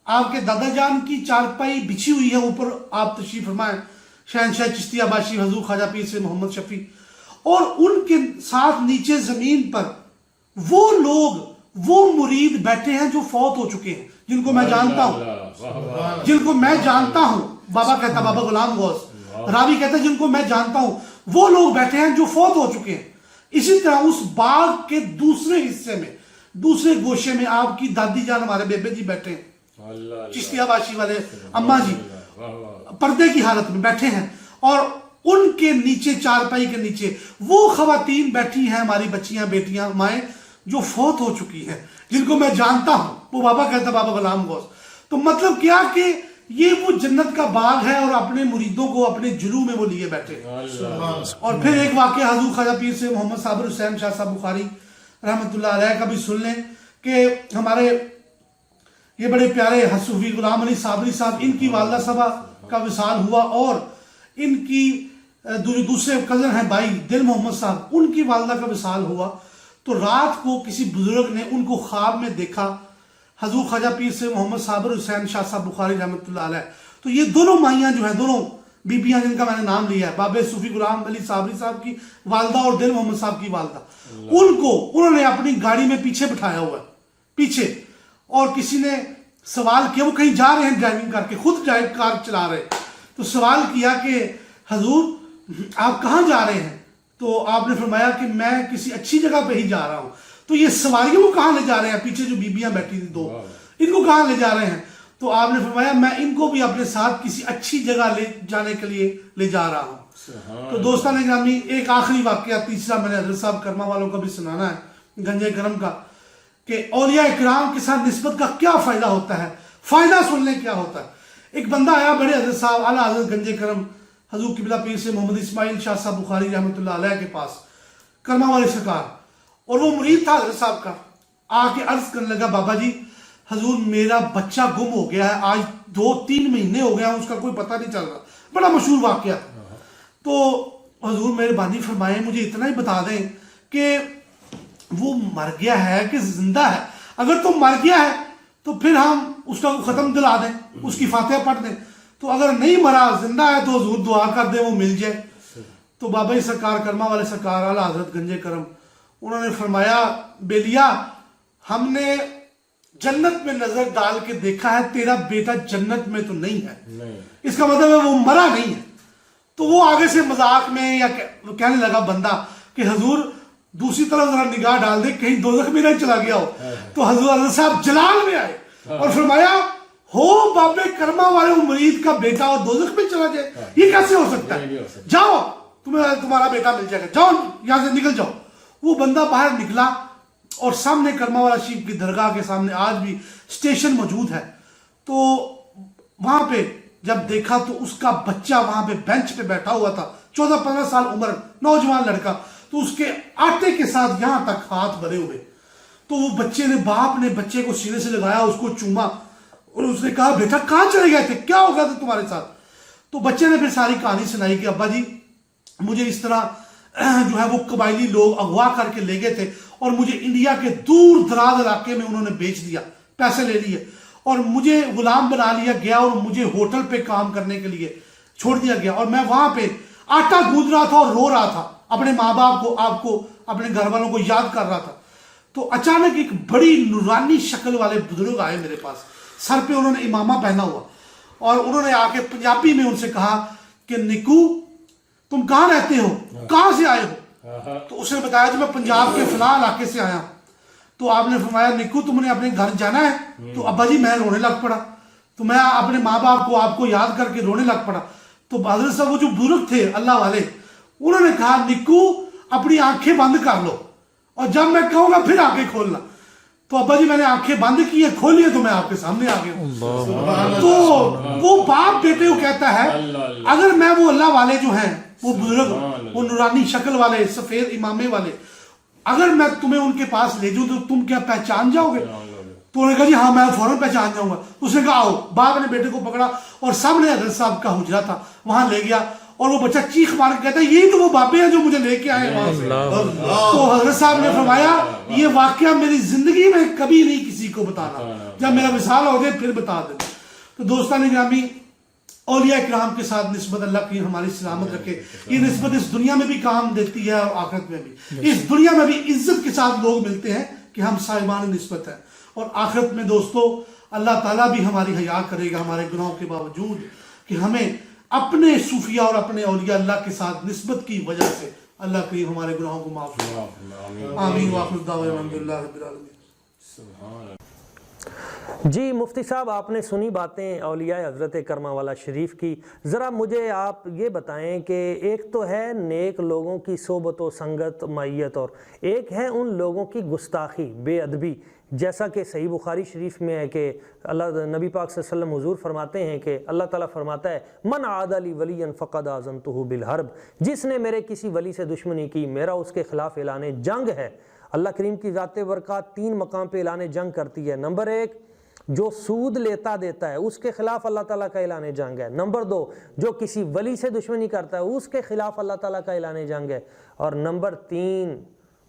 آپ کے دادا جان کی چارپائی بچھی ہوئی ہے، اوپر آپ تشریف فرمائیں شہنشاہ چشتی آباشی حضور خواجہ پیر سے محمد شفیع، اور ان کے ساتھ نیچے زمین پر وہ لوگ، وہ مرید بیٹھے ہیں جو فوت ہو چکے ہیں، جن کو میں جانتا ہوں. بابا کہتا، بابا غلام غوث راوی کہتا ہے جن کو میں جانتا ہوں، وہ لوگ بیٹھے ہیں جو فوت ہو چکے ہیں. اسی طرح اس باغ کے دوسرے حصے میں، دوسرے گوشے میں آپ کی دادی جان ہمارے بیبے جی بیٹھے ہیں، چشتی آباشی والے اماں جی پردے کی حالت میں بیٹھے ہیں، اور ان کے نیچے، چارپائی کے نیچے وہ خواتین بیٹھی ہیں، ہماری بچیاں، بیٹیاں، مائیں جو فوت ہو چکی ہیں، جن کو میں جانتا ہوں. وہ بابا کہتا، بابا غلام غوث. تو مطلب کیا کہ یہ وہ جنت کا باغ ہے اور اپنے مریدوں کو اپنے جلو میں وہ لیے بیٹھے. اور پھر ایک واقعہ حضور خواجہ پیر سے محمد صابر حسین شاہ صاحب بخاری رحمۃ اللہ علیہ کا بھی سن لیں کہ ہمارے یہ بڑے پیارے صوفی غلام علی صابری صاحب، ان کی والدہ صاحبہ کا وصال ہوا، اور ان کی دوسرے کزن ہیں بھائی دل محمد صاحب، ان کی والدہ کا وصال ہوا. تو رات کو کسی بزرگ نے ان کو خواب میں دیکھا، حضور خواجہ پیر سے محمد صابر حسین شاہ صاحب بخاری رحمۃ اللہ علیہ. تو یہ دونوں مائیاں جو ہیں، دونوں بیبیاں جن کا میں نے نام لیا ہے، بابے صوفی غلام علی صابری صاحب کی والدہ اور دل محمد صاحب کی والدہ، ان کو انہوں نے اپنی گاڑی میں پیچھے بٹھایا ہوا ہے پیچھے. اور کسی نے سوال کیا، وہ کہیں جا رہے ہیں ڈرائیونگ کر کے، خود ڈرائیو کار چلا رہے، تو سوال کیا کہ حضور آپ کہاں جا رہے ہیں؟ تو آپ نے فرمایا کہ میں کسی اچھی جگہ پہ ہی جا رہا ہوں. تو یہ سواریوں کو کہاں لے جا رہے ہیں؟ پیچھے جو بیبیاں بیٹھی تھی دو، ان کو کہاں لے جا رہے ہیں؟ تو آپ نے فرمایا میں ان کو بھی اپنے ساتھ کسی اچھی جگہ لے جانے کے لیے لے جا رہا ہوں. تو دوستان گرامی، ایک آخری واقعہ تیسرا میں نے حضرت صاحب کرما والوں کا بھی سنانا ہے، گنج کرم کا، کہ اولیاء اکرام کے ساتھ نسبت کا کیا فائدہ ہوتا ہے. فائدہ سن لیں کیا ہوتا ہے. ایک بندہ آیا بڑے حضرت صاحب اعلیٰ حضرت گنج کرم حضور قبلہ پیر سے محمد اسماعیل شاہ صاحب بخاری رحمۃ اللہ علیہ کے پاس، کرما والے سرکار، اور وہ مرید تھا حضرت صاحب کا. آ کے عرض کرنے لگا بابا جی حضور میرا بچہ گم ہو گیا ہے، آج 2-3 مہینے ہو گیا، اس کا کوئی پتہ نہیں چل رہا. بڑا مشہور واقعہ. تو حضور مہربانی فرمائیں مجھے اتنا ہی بتا دیں کہ وہ مر گیا ہے کہ زندہ ہے. اگر تو مر گیا ہے تو پھر ہم اس کا ختم دلا دیں، اس کی فاتحہ پڑھ دیں. تو اگر نہیں مرا، زندہ ہے، تو حضور دعا کر دیں وہ مل جائے. تو بابا جی سرکار کرما والے سرکار اعلیٰ حضرت گنج کرم، انہوں نے فرمایا بیلیا ہم نے جنت میں نظر ڈال کے دیکھا ہے، تیرا بیٹا جنت میں تو نہیں ہے، اس کا مطلب ہے وہ مرا نہیں ہے. تو وہ آگے سے مذاق میں یا کہنے لگا بندہ کہ حضور دوسری طرف ذرا نگاہ ڈال دے کہیں دوزخ میں نہیں چلا گیا ہو. تو حضور صاحب جلال میں آئے اور فرمایا ہو بابے کرما والے مرید کا بیٹا اور دوزخ میں چلا جائے، یہ کیسے ہو سکتا ہے؟ جاؤ تمہارا بیٹا مل جائے گا، جاؤ یہاں سے نکل جاؤ. وہ بندہ باہر نکلا اور سامنے کرما والا شریف کی درگاہ کے سامنے آج بھی اسٹیشن موجود ہے. تو وہاں پہ جب دیکھا تو اس کا بچہ وہاں پہ بینچ پہ بیٹھا ہوا تھا، 14-15 سال عمر، نوجوان لڑکا. تو اس کے آٹے کے ساتھ یہاں تک ہاتھ بھرے ہوئے. تو وہ باپ نے بچے کو سینے سے لگایا، اس کو چوما اور اس نے کہا بیٹا کہاں چلے گئے تھے، کیا ہو گیا تھا تمہارے ساتھ؟ تو بچے نے پھر ساری کہانی سنائی کہ ابا جی مجھے اس طرح جو ہے وہ قبائلی لوگ اغوا کر کے لے گئے تھے اور مجھے انڈیا کے دور دراز علاقے میں انہوں نے بیچ دیا، پیسے لے لیے اور مجھے غلام بنا لیا گیا اور مجھے ہوٹل پہ کام کرنے کے لیے چھوڑ دیا گیا. اور میں وہاں پہ آٹا گوندھ رہا تھا اور رو رہا تھا، اپنے ماں باپ کو، آپ کو، اپنے گھر والوں کو یاد کر رہا تھا. تو اچانک ایک بڑی نورانی شکل والے بزرگ آئے میرے پاس، سر پہ انہوں نے امامہ پہنا ہوا، اور انہوں نے آ کے پنجابی میں ان سے کہا کہ نکو تم کہاں رہتے ہو، کہاں سے آئے ہو؟ تو اس نے بتایا کہ میں پنجاب کے فلاں علاقے سے آیا. تو آپ نے فرمایا نکو تم نے اپنے گھر جانا ہے؟ تو ابا جی میں رونے لگ پڑا. تو میں اپنے ماں باپ کو، آپ کو یاد کر کے رونے لگ پڑا. تو حضرت صاحب وہ جو بزرگ تھے اللہ والے، انہوں نے کہا نکو اپنی آنکھیں بند کر لو اور جب میں کہوں گا پھر آنکھیں کھولنا. تو ابا جی میں نے آنکھیں بند کی ہے، کھولی ہے تو میں آپ کے سامنے آ گیا ہوں. تو وہ باپ بیٹے کو کہتا ہے اگر میں وہ اللہ والے جو ہیں، وہ بزرگ، وہ نورانی شکل والے، سفید امامے والے، اگر میں تمہیں ان کے پاس لے جاؤں تو تم کیا پہچان جاؤ گے؟ تو انہوں نے کہا جی ہاں میں فوراً پہچان جاؤں گا. اس نے کہا آؤ. باپ نے بیٹے کو پکڑا اور سامنے حضرت صاحب کا حجرہ تھا وہاں لے گیا، اور وہ بچہ چیخ مار کے کہتا ہے یہی تو وہ بابے ہیں جو مجھے لے کے آئے وہاں سے. تو حضرت صاحب نے فرمایا یہ واقعہ میری زندگی میں کبھی نہیں کسی کو بتانا، جب میرا وصال ہو جائے پھر بتا دینا. تو دوستان گرامی، اولیاء اکرام کے ساتھ نسبت اللہ کی ہماری سلامت رکھے. یہ نسبت اس دنیا میں بھی کام دیتی ہے اور آخرت میں بھی. اس دنیا میں بھی عزت کے ساتھ لوگ ملتے ہیں کہ ہم صاحبان نسبت ہیں، اور آخرت میں دوستو اللہ تعالیٰ بھی ہماری حیا کرے گا ہمارے گناہوں کے باوجود کہ ہمیں اپنے صوفیہ اور اپنے اولیاء اللہ کے ساتھ نسبت کی وجہ سے اللہ کریم ہمارے گناہوں کو معاف کرے. آمین. وآخر دعوانا الحمدللہ رب العالمین. جی مفتی صاحب، آپ نے سنی باتیں اولیاء حضرت کرما والا شریف کی. ذرا مجھے آپ یہ بتائیں کہ ایک تو ہے نیک لوگوں کی صحبت و سنگت معیت، اور ایک ہے ان لوگوں کی گستاخی، بے ادبی، جیسا کہ صحیح بخاری شریف میں ہے کہ اللہ نبی پاک صلی اللہ علیہ وسلم حضور فرماتے ہیں کہ اللہ تعالیٰ فرماتا ہے من عاد لی ولی فقد آذنتہ بالحرب، جس نے میرے کسی ولی سے دشمنی کی میرا اس کے خلاف اعلان جنگ ہے. اللہ کریم کی ذات برکات 3 مقام پہ اعلان جنگ کرتی ہے. نمبر 1، جو سود لیتا دیتا ہے اس کے خلاف اللہ تعالیٰ کا اعلان جنگ ہے. نمبر 2، جو کسی ولی سے دشمنی کرتا ہے اس کے خلاف اللہ تعالیٰ کا اعلان جنگ ہے. اور نمبر 3،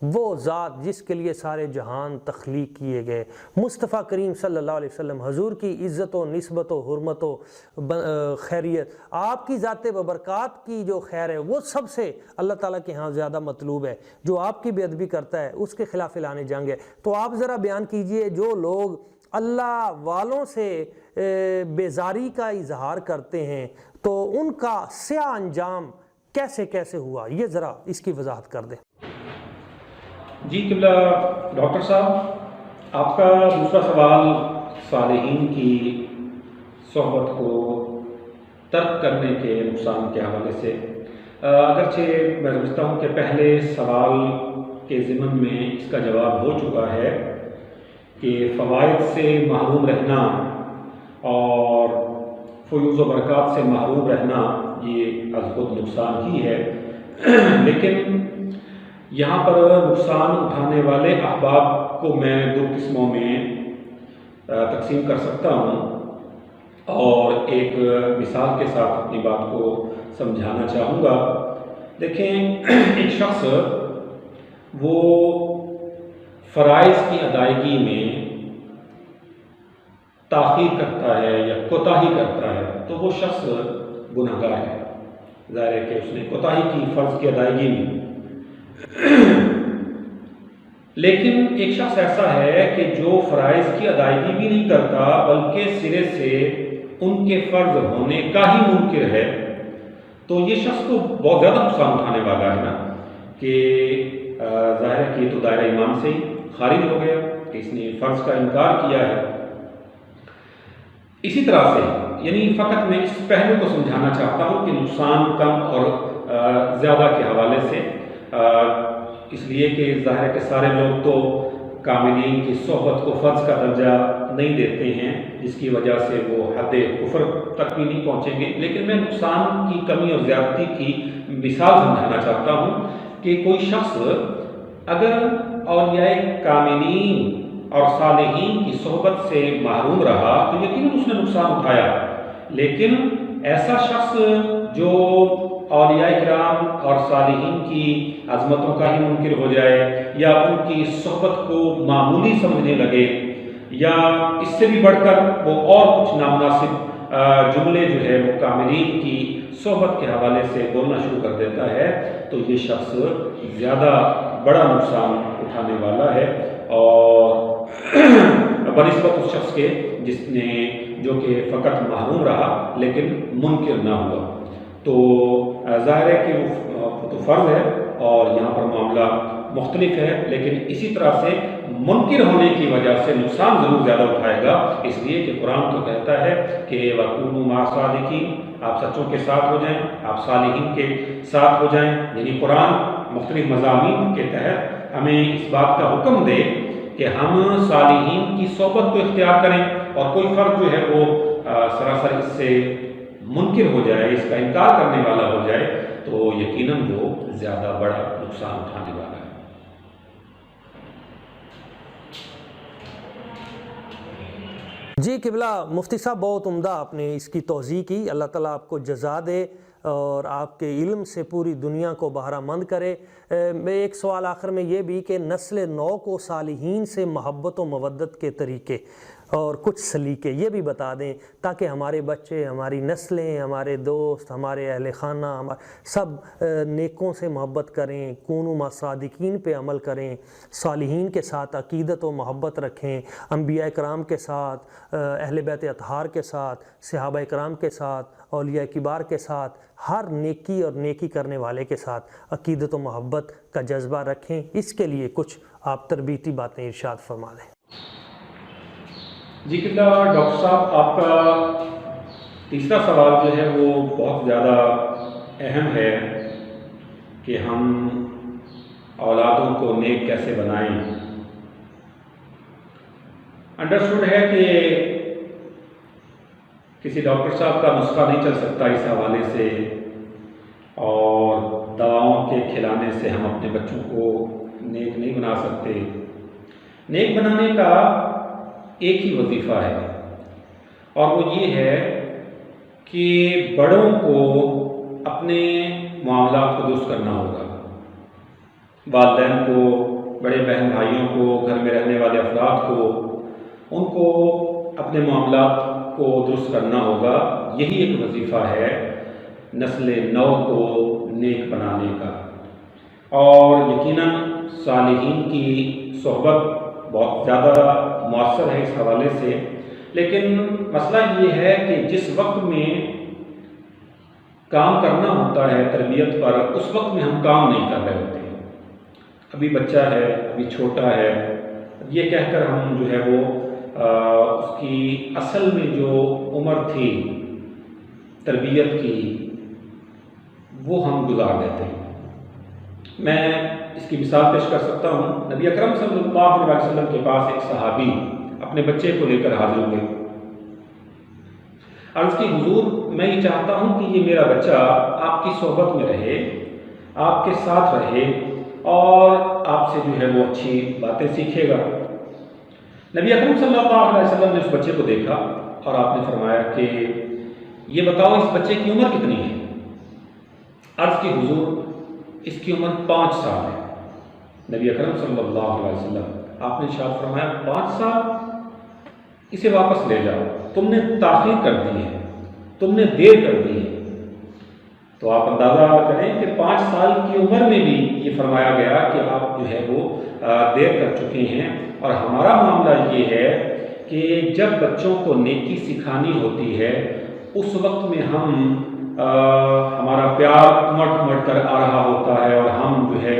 وہ ذات جس کے لیے سارے جہان تخلیق کیے گئے، مصطفیٰ کریم صلی اللہ علیہ وسلم، حضور کی عزت و نسبت و حرمت و خیریت، آپ کی ذات ببرکات کی جو خیر ہے وہ سب سے اللہ تعالیٰ کے ہاں زیادہ مطلوب ہے. جو آپ کی بے ادبی کرتا ہے اس کے خلاف اعلان جنگ ہے. تو آپ ذرا بیان کیجئے، جو لوگ اللہ والوں سے بیزاری کا اظہار کرتے ہیں تو ان کا سیاہ انجام کیسے کیسے ہوا، یہ ذرا اس کی وضاحت کر دیں. جی قبلہ ڈاکٹر صاحب، آپ کا دوسرا سوال صالحین کی صحبت کو ترک کرنے کے نقصان کے حوالے سے، اگرچہ میں سمجھتا ہوں کہ پہلے سوال کے ضمن میں اس کا جواب ہو چکا ہے کہ فوائد سے محروم رہنا اور فیوز و برکات سے محروم رہنا یہ از خود نقصان ہی ہے. لیکن یہاں پر نقصان اٹھانے والے احباب کو میں 2 قسموں میں تقسیم کر سکتا ہوں اور ایک مثال کے ساتھ اپنی بات کو سمجھانا چاہوں گا. دیکھیں، ایک شخص وہ فرائض کی ادائیگی میں تاخیر کرتا ہے یا کوتاہی کرتا ہے تو وہ شخص گناہ گار ہے. ظاہر ہے کہ اس نے کوتاہی کی فرض کی ادائیگی میں. لیکن ایک شخص ایسا ہے کہ جو فرائض کی ادائیگی بھی نہیں کرتا بلکہ سرے سے ان کے فرض ہونے کا ہی منکر ہے، تو یہ شخص تو بہت زیادہ نقصان اٹھانے والا ہے نا، کہ ظاہر ہے کہ یہ تو دائرہ ایمان سے ہی خارج ہو گیا کہ اس نے فرض کا انکار کیا ہے. اسی طرح سے یعنی فقط میں اس پہلو کو سمجھانا چاہتا ہوں کہ نقصان کم اور زیادہ کے حوالے سے، اس لیے کہ ظاہر ہے کہ سارے لوگ تو کاملین کی صحبت کو فرض کا درجہ نہیں دیتے ہیں، جس کی وجہ سے وہ حد کفر تک بھی نہیں پہنچیں گے. لیکن میں نقصان کی کمی اور زیادتی کی مثال سمجھانا چاہتا ہوں کہ کوئی شخص اگر اولیاء کاملین اور صالحین کی صحبت سے محروم رہا تو یقیناً اس نے نقصان اٹھایا. لیکن ایسا شخص جو اولیاء کرام اور صالحین کی عظمتوں کا ہی منکر ہو جائے یا ان کی صحبت کو معمولی سمجھنے لگے یا اس سے بھی بڑھ کر وہ اور کچھ نامناسب جملے جو ہے وہ کاملین کی صحبت کے حوالے سے بولنا شروع کر دیتا ہے تو یہ شخص زیادہ بڑا نقصان اٹھانے والا ہے اور بنسبت اس شخص کے جو کہ فقط محروم رہا لیکن منکر نہ ہوا. تو ظاہر ہے کہ وہ تو فرض ہے اور یہاں پر معاملہ مختلف ہے، لیکن اسی طرح سے منکر ہونے کی وجہ سے نقصان ضرور زیادہ اٹھائے گا، اس لیے کہ قرآن تو کہتا ہے کہ وَكُونُوا مَعَ الصَّادِقِينَ، آپ سچوں کے ساتھ ہو جائیں، آپ صالحین کے ساتھ ہو جائیں. یعنی قرآن مختلف مضامین کے تحت ہمیں اس بات کا حکم دے کہ ہم صالحین کی صحبت کو اختیار کریں اور کوئی فرد جو ہے وہ سراسر اس سے منکر ہو جائے، اس کا انکار کرنے والا ہو جائے تو یقیناً وہ زیادہ بڑا نقصان اٹھانے والا ہے. جی قبلہ مفتی صاحب، بہت عمدہ آپ نے اس کی توضیح کی. اللہ تعالیٰ آپ کو جزا دے اور آپ کے علم سے پوری دنیا کو بہرہ مند کرے. میں ایک سوال آخر میں یہ بھی کہ نسل نو کو صالحین سے محبت و مودت کے طریقے اور کچھ سلیقے یہ بھی بتا دیں تاکہ ہمارے بچے، ہماری نسلیں، ہمارے دوست، ہمارے اہل خانہ سب نیکوں سے محبت کریں، کونوا مع صادقین پہ عمل کریں، صالحین کے ساتھ عقیدت و محبت رکھیں، انبیاء کرام کے ساتھ، اہل بیت اطہار کے ساتھ، صحابہ کرام کے ساتھ، اولیاء کبار کے ساتھ، ہر نیکی اور نیکی کرنے والے کے ساتھ عقیدت و محبت کا جذبہ رکھیں. اس کے لیے کچھ آپ تربیتی باتیں ارشاد فرما دیں. جی قبلہ ڈاکٹر صاحب، آپ کا تیسرا سوال جو ہے وہ بہت زیادہ اہم ہے کہ ہم اولادوں کو نیک کیسے بنائیں۔ انڈرسٹوڈ ہے کہ کسی ڈاکٹر صاحب کا نسخہ نہیں چل سکتا اس حوالے سے، اور دواؤں کے کھلانے سے ہم اپنے بچوں کو نیک نہیں بنا سکتے۔ نیک بنانے کا ایک ہی وظیفہ ہے، اور وہ یہ ہے کہ بڑوں کو اپنے معاملات کو درست کرنا ہوگا۔ والدین کو، بڑے بہن بھائیوں کو، گھر میں رہنے والے افراد کو، ان کو اپنے معاملات کو درست کرنا ہوگا۔ یہی ایک وظیفہ ہے نسل نو کو نیک بنانے کا، اور یقیناً صالحین کی صحبت بہت زیادہ مؤثر ہے اس حوالے سے۔ لیکن مسئلہ یہ ہے کہ جس وقت میں کام کرنا ہوتا ہے تربیت پر، اس وقت میں ہم کام نہیں کر رہے ہوتے ہیں۔ ابھی بچہ ہے، ابھی چھوٹا ہے، یہ کہہ کر ہم جو ہے وہ اس کی اصل میں جو عمر تھی تربیت کی وہ ہم گزار دیتے ہیں۔ میں اس کی مثال پیش کر سکتا ہوں۔ نبی اکرم صلی اللہ علیہ وسلم کے پاس ایک صحابی اپنے بچے کو لے کر حاضر ہوئے۔ عرض کی حضور، میں یہ چاہتا ہوں کہ یہ میرا بچہ آپ کی صحبت میں رہے، آپ کے ساتھ رہے، اور آپ سے جو ہے وہ اچھی باتیں سیکھے گا۔ نبی اکرم صلی اللہ علیہ وسلم نے اس بچے کو دیکھا اور آپ نے فرمایا کہ یہ بتاؤ اس بچے کی عمر کتنی ہے؟ عرض کی حضور، اس کی عمر 5 سال ہے۔ نبی اکرم صلی اللہ علیہ وسلم آپ نے ارشاد فرمایا 5 سال، اسے واپس لے جاؤ، تم نے تاخیر کر دی ہے، تم نے دیر کر دی ہے۔ تو آپ اندازہ کریں کہ 5 سال کی عمر میں بھی یہ فرمایا گیا کہ آپ جو ہے وہ دیر کر چکے ہیں۔ اور ہمارا معاملہ یہ ہے کہ جب بچوں کو نیکی سکھانی ہوتی ہے اس وقت میں ہمارا پیار امٹ کر آ رہا ہوتا ہے، اور ہم جو ہے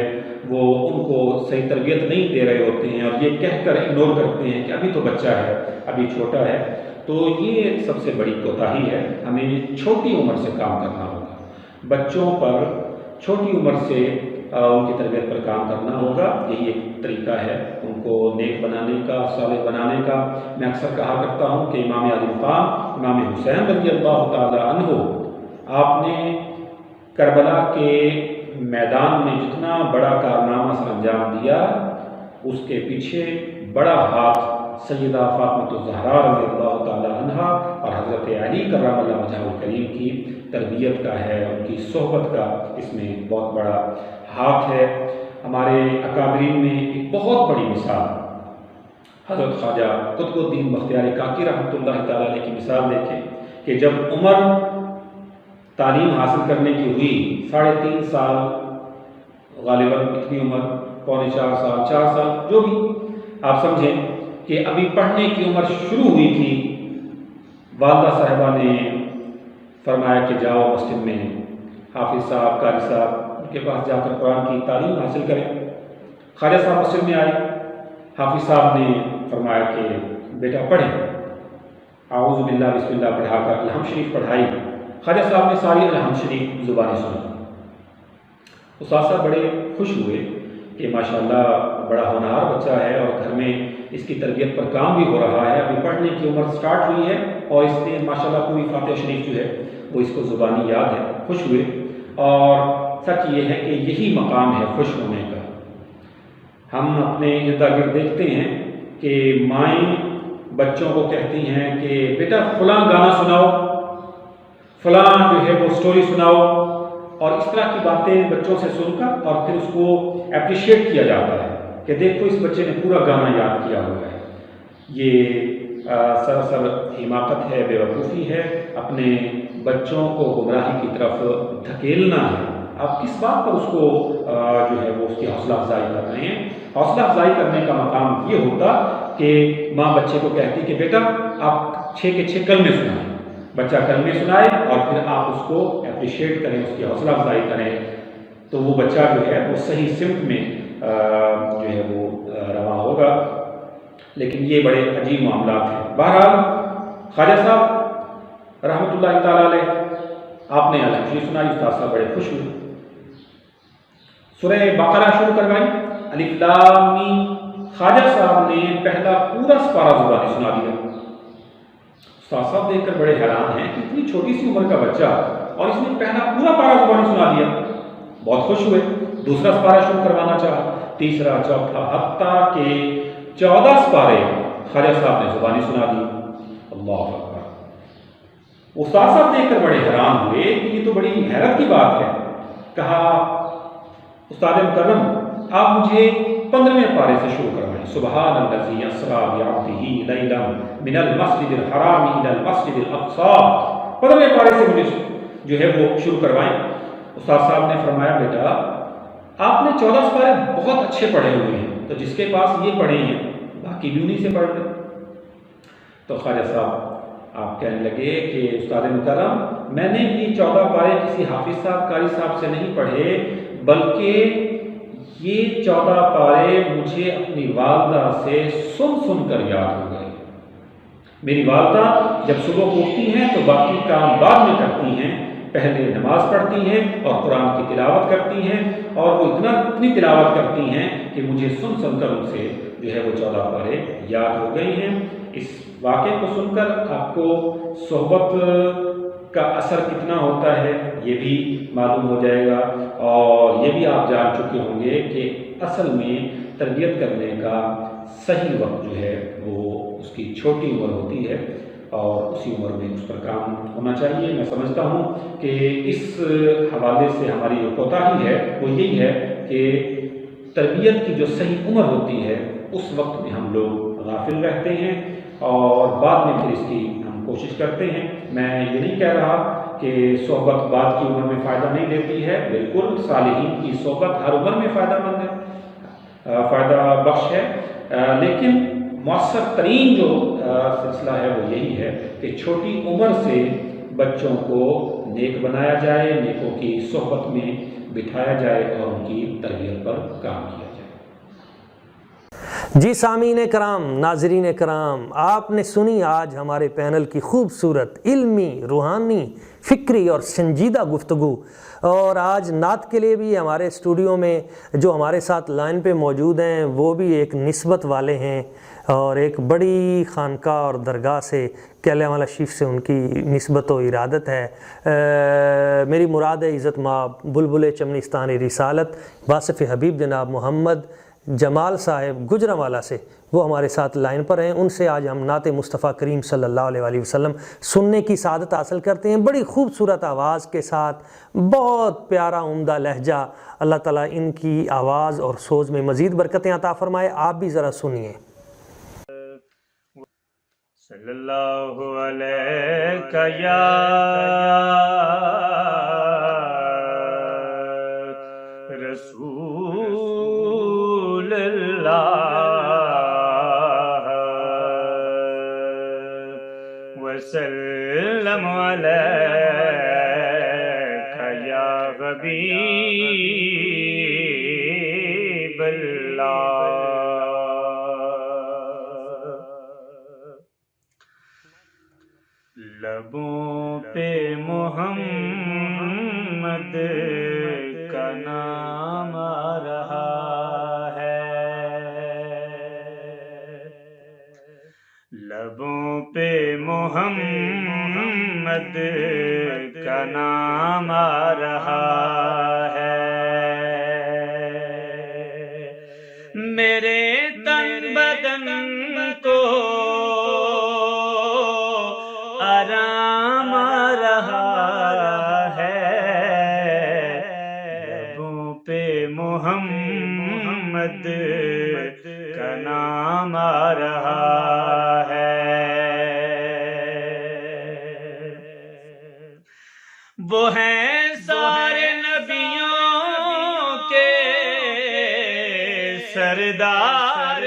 وہ ان کو صحیح تربیت نہیں دے رہے ہوتے ہیں، اور یہ کہہ کر اگنور کرتے ہیں کہ ابھی تو بچہ ہے، ابھی چھوٹا ہے۔ تو یہ سب سے بڑی کوتاہی ہے۔ ہمیں چھوٹی عمر سے کام کرنا ہوگا، بچوں پر چھوٹی عمر سے ان کی تربیت پر کام کرنا ہوگا۔ یہی ایک طریقہ ہے ان کو نیک بنانے کا، صالح بنانے کا۔ میں اکثر کہا کرتا ہوں کہ امام علی مقام امام حسین رضی اللہ تعالی عنہ، آپ نے کربلا کے میدان میں جتنا بڑا کارنامہ سر انجام دیا، اس کے پیچھے بڑا ہاتھ سیدہ فاطمہ الزہرا رضی اللہ تعالی عنہا اور حضرت علی کرم اللہ وجہہ الکریم کی تربیت کا ہے، ان کی صحبت کا اس میں بہت بڑا ہاتھ ہے۔ ہمارے اکابرین میں ایک بہت بڑی مثال حضرت خواجہ قطب الدین بختیار کاکی رحمۃ اللہ تعالی علیہ کی مثال دیکھیں کہ جب عمر تعلیم حاصل کرنے کی ہوئی 3.5 سال، غالباً اتنی عمر، 3.25 سال، 4 سال، جو بھی آپ سمجھیں کہ ابھی پڑھنے کی عمر شروع ہوئی تھی، والدہ صاحبہ نے فرمایا کہ جاؤ مسجد میں حافظ صاحب، قاری صاحب ان کے پاس جا کر قرآن کی تعلیم حاصل کریں۔ خواجہ صاحب مسجد میں آئے، حافظ صاحب نے فرمایا کہ بیٹا پڑھیں، اعوذ باللہ بسم اللہ پڑھا کر الحمد شریف پڑھائی۔ خواجہ صاحب نے ساری الحمد شریف زبانی سنی۔ استاد صاحب بڑے خوش ہوئے کہ ماشاءاللہ بڑا ہونہار بچہ ہے، اور گھر میں اس کی تربیت پر کام بھی ہو رہا ہے، ابھی پڑھنے کی عمر سٹارٹ ہوئی ہے، اور اس نے ماشاءاللہ پوری فاتحہ شریف جو ہے وہ اس کو زبانی یاد ہے۔ خوش ہوئے، اور سچ یہ ہے کہ یہی مقام ہے خوش ہونے کا۔ ہم اپنے ارد گرد دیکھتے ہیں کہ مائیں بچوں کو کہتی ہیں کہ بیٹا فلاں گانا سناؤ، فلاں جو ہے وہ سٹوری سناؤ، اور اس طرح کی باتیں بچوں سے سن کر، اور پھر اس کو اپریشیٹ کیا جاتا ہے کہ دیکھو اس بچے نے پورا گانا یاد کیا ہوا ہے۔ یہ سراسر حماقت ہے، بے وقوفی ہے، اپنے بچوں کو گمراہی کی طرف دھکیلنا ہے۔ آپ کس بات پر اس کو جو ہے وہ اس کی حوصلہ افزائی کر رہے ہیں؟ حوصلہ افزائی کرنے کا مقام یہ ہوتا کہ ماں بچے کو کہتی کہ بیٹا آپ 6 کے 6 کلمے سنائیں، بچہ کلمے سنائے، اور پھر آپ اس کو اپریشیٹ کریں، اس کی حوصلہ افزائی کریں، تو وہ بچہ جو ہے وہ صحیح سمت میں جو ہے وہ رواں ہوگا۔ لیکن یہ بڑے عجیب معاملات ہیں۔ بہرحال خواجہ صاحب رحمۃ اللہ تعالیٰ علیہ آپ نے الحمد سنائی، استاد صاحب بڑے خوش ہوئے، سورہ بقرہ شروع کروائی، الف لام میم، خواجہ صاحب نے پہلا پورا سپارہ زبانی سنا دیا۔ استاد صاحب دیکھ کر بڑے حیران ہیں کہ اتنی چھوٹی سی عمر کا بچہ اور اس نے پہلا پورا پارہ زبانی سنا دیا، بہت خوش ہوئے، دوسرا سپارہ شروع کروانا چاہا، تیسرا، چوتھا، حتیٰ کہ 14 سپارے خواجہ صاحب نے زبانی سنا دی۔ اللہ اکبر! استاد صاحب دیکھ کر بڑے حیران ہوئے کہ یہ تو بڑی حیرت کی بات ہے۔ کہا استاد مکرم آپ مجھے 15ویں پارے سے شروع کروائیں، سبحان الذی اسریٰ بعبدہ لیلا من المسجد الحرام الی المسجد الاقصی، 15ویں پارے سے مجھے جو ہے وہ شروع کروائیں۔ استاد صاحب نے فرمایا بیٹا آپ نے 14 سپارے بہت اچھے پڑھے ہوئے ہیں، تو جس کے پاس یہ پڑھے ہیں باقی بھی انہیں سے پڑھ لیں۔ تو خواجہ صاحب آپ کہنے لگے کہ استاد مکرم میں نے یہ 14 پارے کسی حافظ صاحب قاری صاحب سے نہیں پڑھے، بلکہ یہ 14 پارے مجھے اپنی والدہ سے سن سن کر یاد ہو گئے۔ میری والدہ جب صبح اٹھتی ہیں تو باقی کام بعد میں کرتی ہیں، پہلے نماز پڑھتی ہیں اور قرآن کی تلاوت کرتی ہیں، اور وہ اتنی تلاوت کرتی ہیں کہ مجھے سن سن کر ان سے جو ہے وہ 14 پارے یاد ہو گئے ہیں۔ اس واقعے کو سن کر آپ کو صحبت کا اثر کتنا ہوتا ہے یہ بھی معلوم ہو جائے گا، اور یہ بھی آپ جان چکے ہوں گے کہ اصل میں تربیت کرنے کا صحیح وقت جو ہے وہ اس کی چھوٹی عمر ہوتی ہے، اور اسی عمر میں اس پر کام ہونا چاہیے۔ میں سمجھتا ہوں کہ اس حوالے سے ہماری جو کوتاہی ہے وہ یہی ہے کہ تربیت کی جو صحیح عمر ہوتی ہے اس وقت میں ہم لوگ غافل رہتے ہیں، اور بعد میں پھر اس کی ہم کوشش کرتے ہیں۔ میں یہ نہیں کہہ رہا کہ صحبت بعد کی عمر میں فائدہ نہیں دیتی ہے، بالکل صالحین کی صحبت ہر عمر میں فائدہ مند ہے، فائدہ بخش ہے، لیکن مؤثر ترین جو سلسلہ ہے وہ یہی ہے کہ چھوٹی عمر سے بچوں کو نیک بنایا جائے، نیکوں کی صحبت میں بٹھایا جائے اور ان کی تربیت پر کام کیا جائے۔ جی سامعین کرام، ناظرین کرام، آپ نے سنی آج ہمارے پینل کی خوبصورت علمی، روحانی، فکری اور سنجیدہ گفتگو، اور آج نعت کے لیے بھی ہمارے اسٹوڈیو میں جو ہمارے ساتھ لائن پہ موجود ہیں وہ بھی ایک نسبت والے ہیں، اور ایک بڑی خانقاہ اور درگاہ سے کیلے والا شریف سے ان کی نسبت و ارادت ہے۔ میری مراد ہے عزت مآب بلبل چمنستان رسالت واصف حبیب جناب محمد جمال صاحب گجرانوالہ سے، وہ ہمارے ساتھ لائن پر ہیں۔ ان سے آج ہم نعت مصطفیٰ کریم صلی اللہ علیہ وسلم سننے کی سعادت حاصل کرتے ہیں، بڑی خوبصورت آواز کے ساتھ، بہت پیارا عمدہ لہجہ۔ اللہ تعالیٰ ان کی آواز اور سوز میں مزید برکتیں عطا فرمائے۔ آپ بھی ذرا سنیے۔ صلی اللہ علیہ یا رسول اللہ وسلم علیک یا حبیب اللہ۔ لبوں پہ محمد کا نام آ رہا ہے، لبوں پہ محمد کا نام آ رہا ہے، میرے تن بدن کو آرام آ رہا ہے، لبوں پہ محمد کا نام آ رہا ہے، وہ ہیں سارے نبیوں کے سردار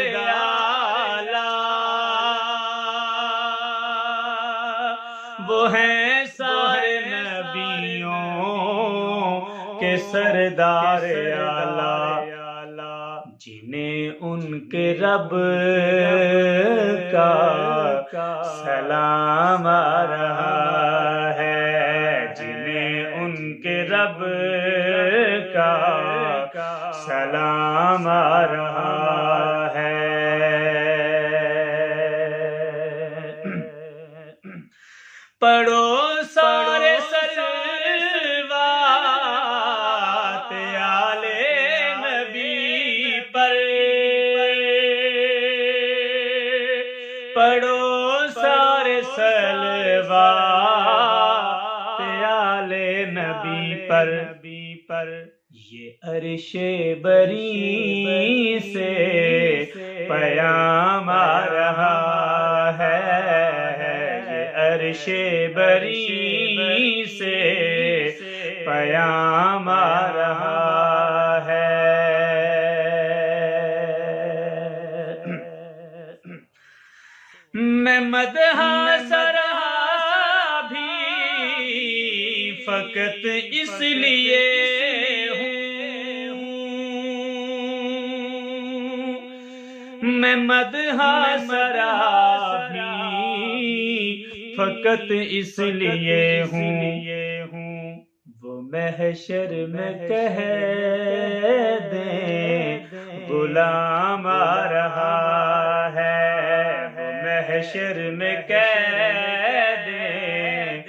وہ ہیں سارے نبیوں کے سردار اعلیٰ، جنہیں ان کے رب سلام آ رہا ہے، جنہیں ان کے رب کا سلام آ رہا ہے۔ پڑھو سارے صلوات آل نبی پر، پڑھو سارے صلوات آل نبی پر، یہ عرش بری سے پیام آ رہا ہے، عرش بری سے پیام آ رہا ہے۔ میں مدح سرا بھی فقط اس لیے ہوں، میں مدح سرا فقط اس لیے ہوں، وہ محشر میں کہہ دیں غلام آ رہا ہے، وہ محشر میں کہہ دیں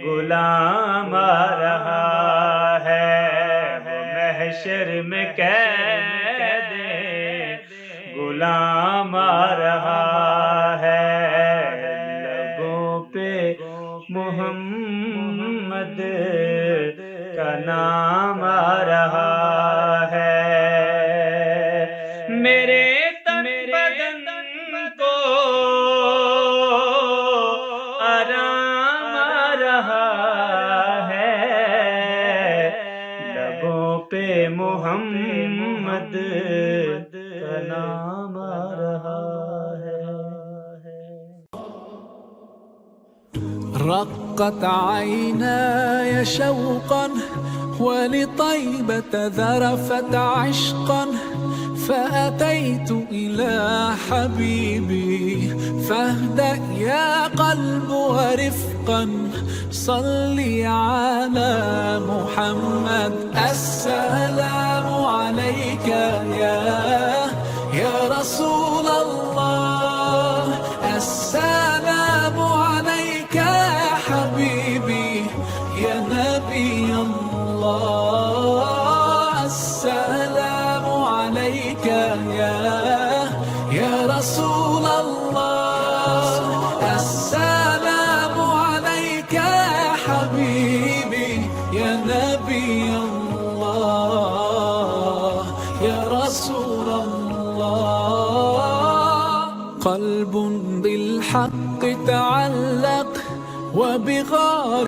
غلام آ رہا ہے، وہ محشر میں کہہ دیں غلام آ رہا ہے۔ محمد کا نام آ رہا ہے، میرے تن بدن کو آرام آ رہا ہے، لبوں پہ محمد کا نام آ رہا ہے۔ رقت عيناي شوقا ولطيبة ذرفت عشقا، فأتيت إلى حبيبي فاهدأ يا قلب ورفقا، صلي على محمد. السلام عليك يا رسول الله، السلام عليك يا حبيبي يا نبي الله، السلام عليك يا رسول الله، السلام عليك يا حبيبي يا نبي الله يا رسول الله. قلب بالحق تعلق وبغار